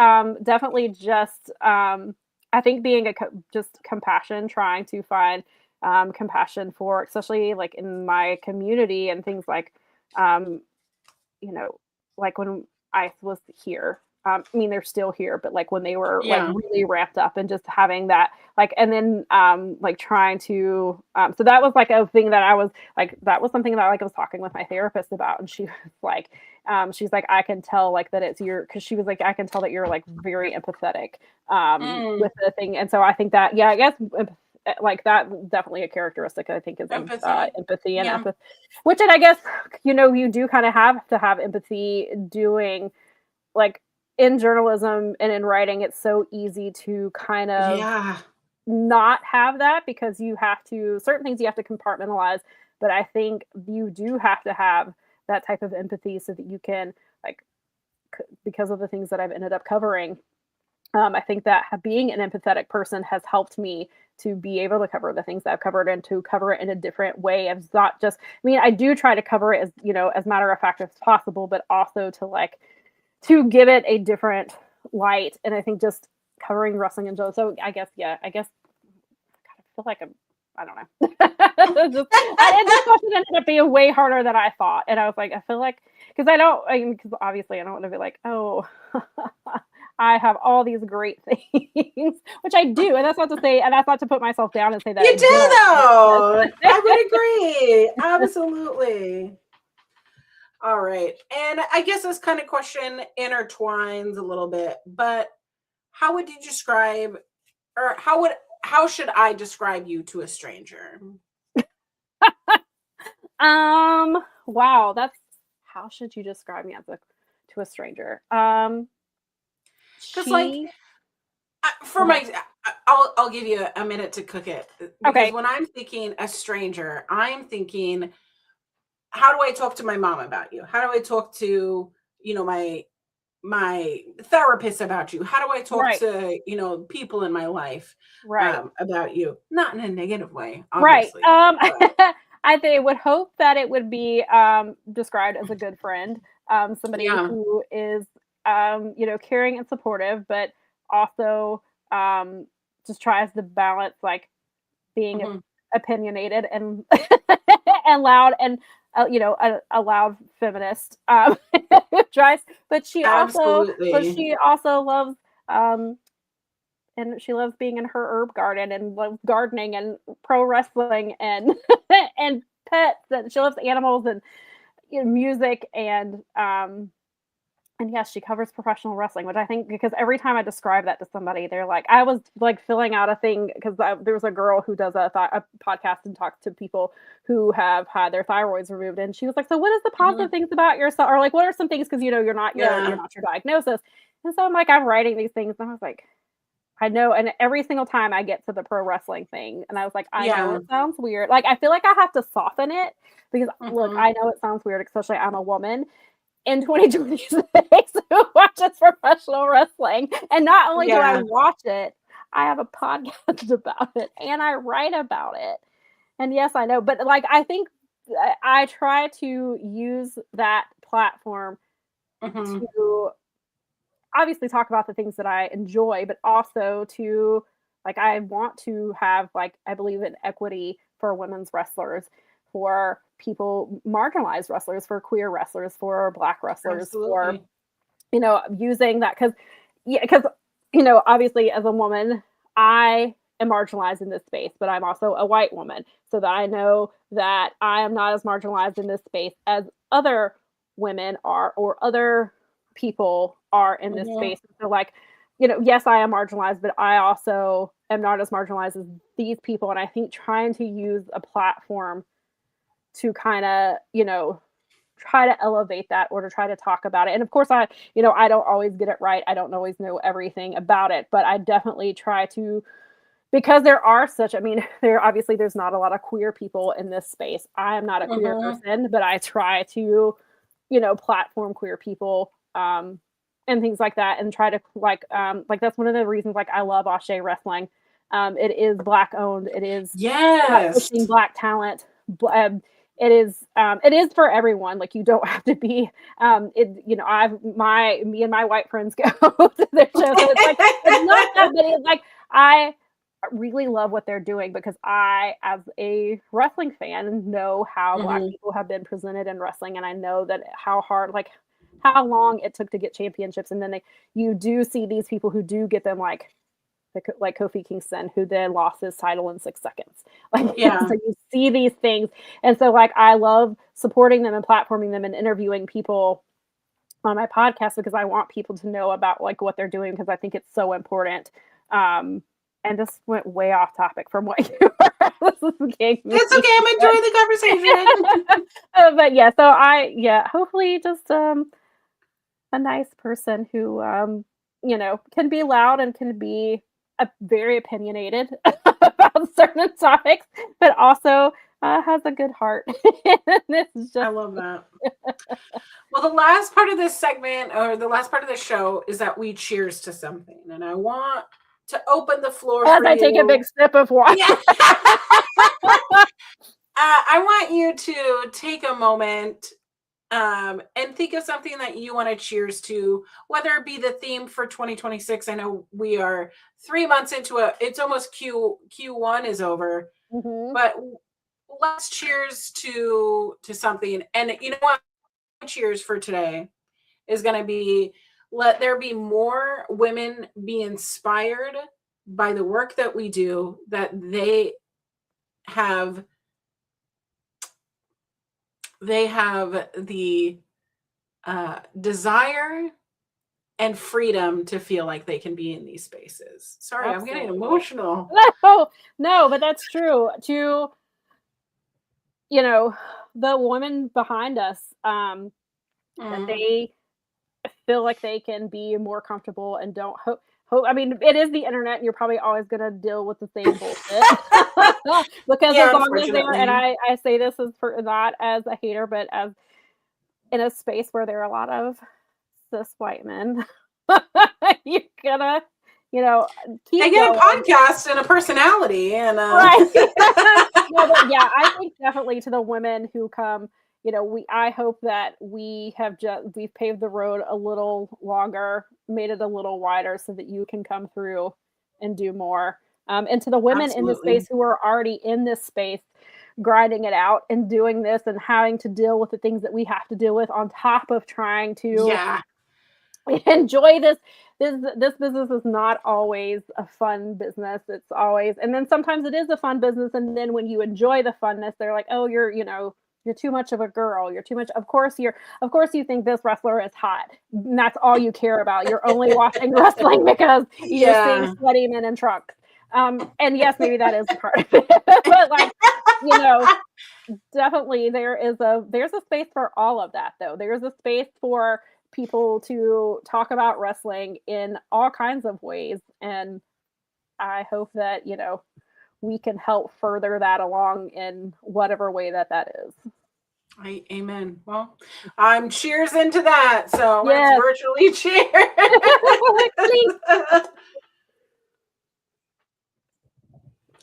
definitely just I think being just compassion, trying to find compassion for, especially like in my community and things like, like when I was here, I mean, they're still here, but like when they were like Yeah. really ramped up and just having that like, and then like trying to so that was like a thing that I was like, that was something that like I was talking with my therapist about, and she was like, she's like, I can tell like that it's your, because she was like, I can tell that you're like very empathetic Mm, with the thing, and so I think that I guess like that definitely a characteristic I think is empathy. empathy and Yeah. empathy, which, and I guess you do kind of have to have empathy doing like in journalism and in writing. It's so easy to kind of Yeah. not have that because you have to, certain things you have to compartmentalize, but I think you do have to have that type of empathy so that you can like because of the things that I've ended up covering. I think that being an empathetic person has helped me to be able to cover the things that I've covered and to cover it in a different way. It's not just, I mean, I do try to cover it as, as matter of fact as possible, but also to like, to give it a different light. And I think just covering wrestling and so I guess, I guess, God, I feel like I don't know. This question ended up being way harder than I thought. And I was like, I feel like, because because obviously I don't want to be like, oh, I have all these great things, which I do. And that's not to say, and that's not to put myself down and say that You I do don't. though. I would agree. Absolutely. All right. And I guess this kind of question intertwines a little bit, but how would you describe, or how should I describe you to a stranger? Wow, that's, how should you describe me as a to a stranger? Because like She for Go ahead. my, I'll give you a minute to cook it, because Okay. when I'm thinking a stranger, I'm thinking, how do I talk to my mom about you? How do I talk to, my therapist about you? How do I talk Right. to, people in my life Right. about you? Not in a negative way, Right. obviously. But I think would hope that it would be described as a good friend, somebody yeah. who is caring and supportive, but also just tries to balance like being Mhm. opinionated and and loud and a loud feminist tries, but Absolutely. she also loves um and she loves being in her herb garden and loves gardening and pro wrestling and and pets, and she loves animals and music and yes, she covers professional wrestling, which I think, because every time I describe that to somebody, they're like, I was like filling out a thing because there was a girl who does a podcast and talks to people who have had their thyroids removed, and she was like, "So, what is the positive Mhm. things about yourself, or like, what are some things because you're Yeah. not your diagnosis?" And so I'm like, I'm writing these things, and I was like, I know, and every single time I get to the pro wrestling thing, and I was like, I know Yeah. it sounds weird. Like, I feel like I have to soften it because, look, Mhm. I know it sounds weird, especially I'm a woman in 2026 who watches professional wrestling. And not only do I Yeah. watch it, I have a podcast about it and I write about it. And yes, I know, but like, I think I try to use that platform Mhm. to obviously talk about the things that I enjoy, but also to like I want to have like I believe in equity for women's wrestlers, for people marginalized wrestlers, for queer wrestlers, for black wrestlers, for Absolutely. using that because obviously as a woman I am marginalized in this space, but I'm also a white woman, so that I know that I am not as marginalized in this space as other women are or other people are in this Mhm. space. So like, yes, I am marginalized, but I also am not as marginalized as these people. And I think trying to use a platform to kind of, try to elevate that or to try to talk about it. And of course I don't always get it right. I don't always know everything about it, but I definitely try to, because there are such, I mean, there's not a lot of queer people in this space. I am not a queer Mhm. person, but I try to, platform queer people and things like that, and try to like that's one of the reasons like I love Ashe Wrestling. It is black owned. It is Yes. pushing black talent. It is for everyone. Like, you don't have to be I've my me and my white friends go to their show. So it's like it's not that, but it's like I really love what they're doing because I, as a wrestling fan, know how black Mhm. people have been presented in wrestling, and I know that how hard how long it took to get championships, and then you do see these people who do get them, like Kofi Kingston, who then lost his title in 6 seconds. Like, Yeah. so you see these things, and so like I love supporting them and platforming them and interviewing people on my podcast because I want people to know about like what they're doing because I think it's so important. And this went way off topic from what you were. It's okay. I'm enjoying the conversation. But yeah, hopefully just a nice person who can be loud and can be very opinionated about certain topics, but also has a good heart. I love that. Well, the last part of this segment or the last part of the show is that we cheers to something, and I want to open the floor as for I take a big sip of wine. Yeah. I want you to take a moment and think of something that you want to cheers to, whether it be the theme for 2026. I know we are 3 months into it's almost Q1 is over, but let's cheers to something. And you know what? Cheers for today is going to be, let there be more women be inspired by the work that we do, that they have the desire and freedom to feel like they can be in these spaces. Sorry, absolutely. I'm getting emotional. No, but that's true. To the women behind us, that they feel like they can be more comfortable and don't hope. I mean, it is the internet, and you're probably always going to deal with the same bullshit. Because as long as they're, and I say this as not as a hater, but as in a space where there are a lot of cis white men, you're gonna, keep. I get a podcast and a personality, and right. No, but yeah, I think definitely to the women who come. I hope that we've paved the road a little longer, made it a little wider so that you can come through and do more. And to the women in the space who are already in this space, grinding it out and doing this and having to deal with the things that we have to deal with on top of trying to enjoy this. This business is not always a fun business. It's always, and then sometimes it is a fun business. And then when you enjoy the funness, they're like, oh, you're too much of a girl. You're too much. Of course you think this wrestler is hot. And that's all you care about. You're only watching wrestling because you're seeing sweaty men in trunks. And yes, maybe that is part of it. But like, definitely there's a space for all of that though. There's a space for people to talk about wrestling in all kinds of ways. And I hope that, we can help further that along in whatever way that is. Amen. Well, I'm cheers into that. So let's virtually cheer.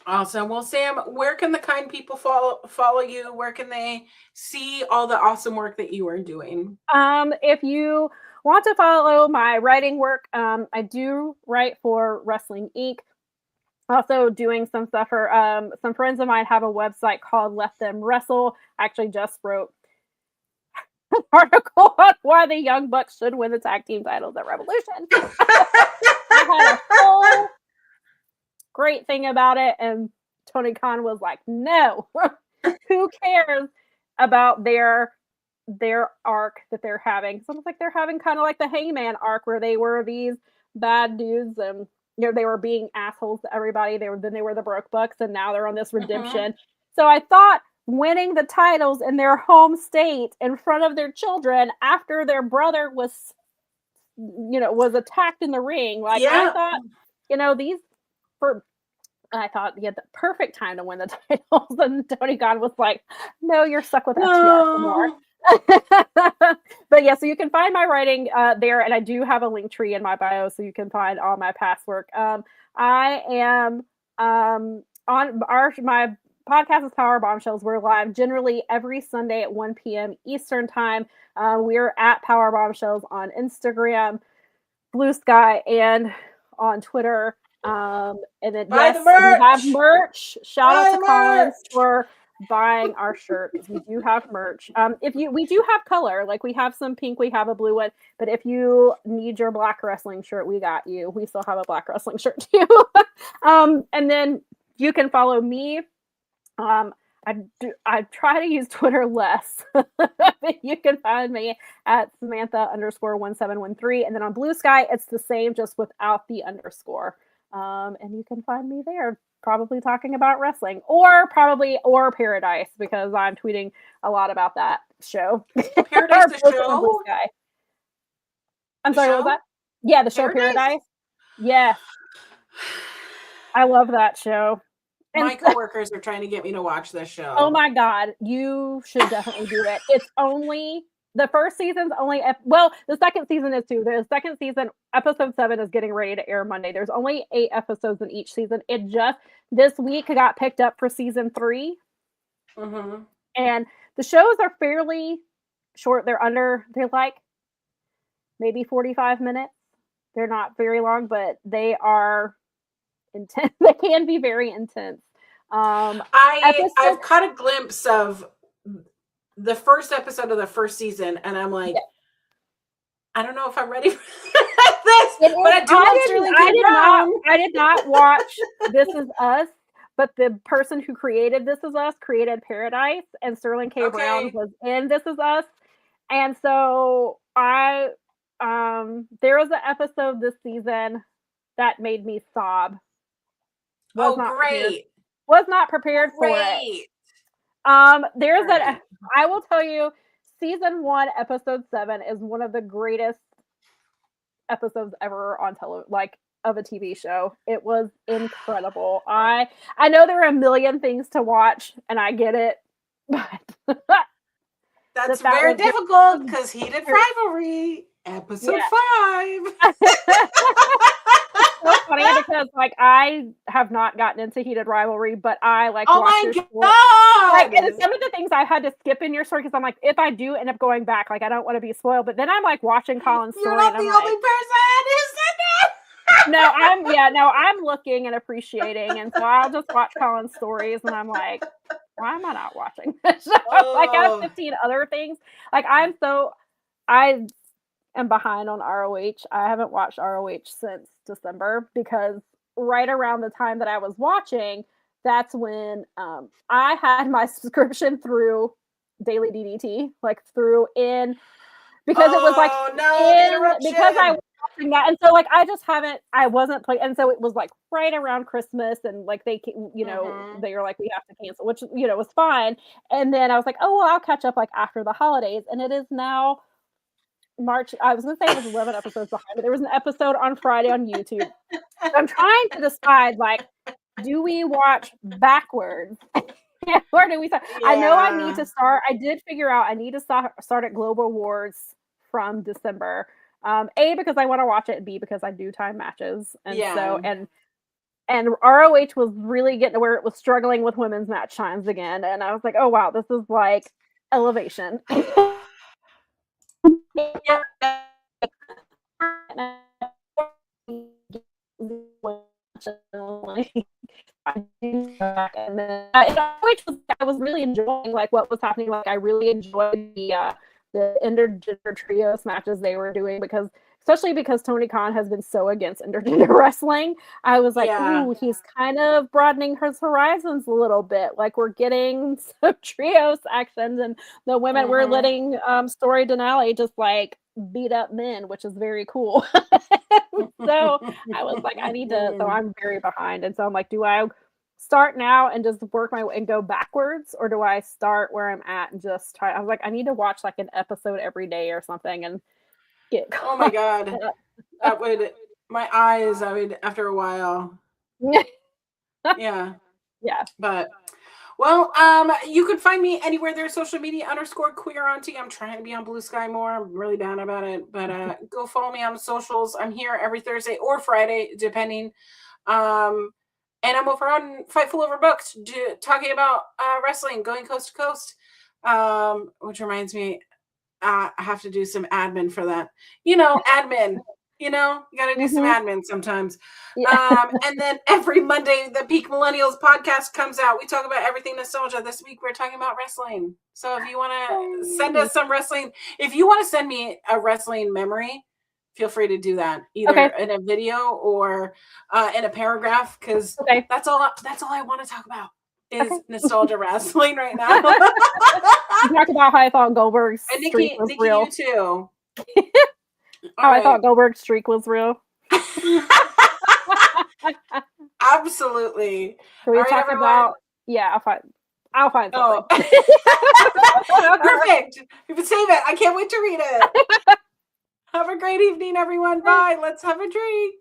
Awesome. Well, Sam, where can the kind people follow you? Where can they see all the awesome work that you are doing? If you want to follow my writing work, I do write for Wrestling Inc. Also doing some stuff for some friends of mine have a website called Let Them Wrestle. I actually just wrote an article on why the Young Bucks should win the tag team titles at Revolution. I had a whole great thing about it, and Tony Khan was like, no, who cares about their arc that they're having? So it's like they're having kind of like the Hangman arc where they were these bad dudes and they were being assholes to everybody. They were the Broke Bucks, and now they're on this redemption. So I thought winning the titles in their home state in front of their children after their brother was attacked in the ring. Like I thought, I thought the perfect time to win the titles, and Tony Khan was like, "No, you're stuck with FTR for more." But yeah, so you can find my writing there, and I do have a link tree in my bio, so you can find all my past work. I am on my podcast is Powerbombshells. We're live generally every Sunday at 1 p.m. Eastern time. We're at Powerbombshells on Instagram, Blue Sky, and on Twitter. And then we have merch. Shout out to Collins for buying our shirt because we do have merch. We do have color, like we have some pink, we have a blue one, but if you need your black wrestling shirt, we got you. We still have a black wrestling shirt too. And then you can follow me. I try to use Twitter less, but you can find me at Samantha_1713. And then on Blue Sky, it's the same, just without the underscore. And you can find me there, probably talking about wrestling or Paradise, because I'm tweeting a lot about that show. Paradise the Blue show? Sky. I'm sorry, what was that? Yeah, the show Paradise. Yeah. I love that show. My coworkers are trying to get me to watch this show. Oh my God, you should definitely do it. It's only the first season's only the second season is too. The second season, episode 7 is getting ready to air Monday. There's only 8 episodes in each season. It just this week got picked up for season 3. Mm-hmm. And the shows are fairly short. They're like maybe 45 minutes. They're not very long, but they are intense. They can be very intense. I've caught a glimpse of the first episode of the first season, and I'm like, yeah. I don't know if I'm ready for this, but I did not watch This Is Us, but the person who created This Is Us created Paradise, and Sterling K. Brown was in This Is Us, and so there was an episode this season that made me sob. Was not prepared for it. There's that. I will tell you, season 1, episode 7 is one of the greatest episodes ever on television, of a TV show. It was incredible. I know there are a million things to watch, and I get it, but that's very difficult because Heated Rivalry, episode 5. So funny because I have not gotten into Heated Rivalry, but I oh watch my God! And some of the things I had to skip in your story because I'm like, if I do end up going back, I don't want to be spoiled. But then I'm watching Colin's story. You're not the only person who said that. I'm looking and appreciating, and so I'll just watch Colin's stories, and I'm like, why am I not watching this? I have 15 other things. I am behind on ROH. I haven't watched ROH since December because right around the time that I was watching, that's when I had my subscription through Daily DDT, because it was because I was watching that, and so I wasn't playing, and so it was right around Christmas, and they they were like, we have to cancel, which was fine, and then I was like, oh well, I'll catch up after the holidays, and it is now March. I was gonna say it was 11 episodes behind, but there was an episode on Friday on YouTube. I'm trying to decide do we watch backwards or do we start? Yeah. I know I need to start. I did figure out I need to start at Global Wars from December. A, because I want to watch it, and B, because I do time matches, and and ROH was really getting to where it was struggling with women's match times again, and I was like, oh wow, this is elevation. And then I was really enjoying what was happening. I really enjoyed the intergender trios matches they were doing especially because Tony Khan has been so against intergender wrestling. I was like, ooh, he's kind of broadening his horizons a little bit. We're getting some trios actions, and the women we're letting Story Denali just beat up men, which is very cool. So I was like, I need to. So I'm very behind, and so I'm like, do I start now and just work my way and go backwards, or do I start where I'm at and just try? I was like, I need to watch an episode every day or something, and get. Oh my God, that would my eyes. I would after a while. Yeah. But well, you can find me anywhere there's social media _queer auntie. I'm trying to be on Blue Sky more. I'm really bad about it, but go follow me on socials. I'm here every Thursday or Friday, depending. And I'm over on Fightful Overbooked, talking about wrestling, going coast to coast. Which reminds me, I have to do some admin for that. Admin. You know, you got to do some Mhm. admin sometimes. Yeah. And then every Monday, the Peak Millennials podcast comes out. We talk about everything nostalgia. This week, we're talking about wrestling. So if you want to send Yay. us some wrestling, if you want to send me a wrestling memory, feel free to do that either Okay. in a video or in a paragraph, because Okay. that's all I want to talk about Okay. is nostalgia wrestling right now. You talked about how I thought Goldberg's And streak was Nikki, you real. too. All How I right. thought Goldberg's streak was real. Absolutely. Can All we right, talk everyone. about? Yeah, I'll find something. Oh, perfect. You can save it. I can't wait to read it. Have a great evening, everyone. Bye. Let's have a drink.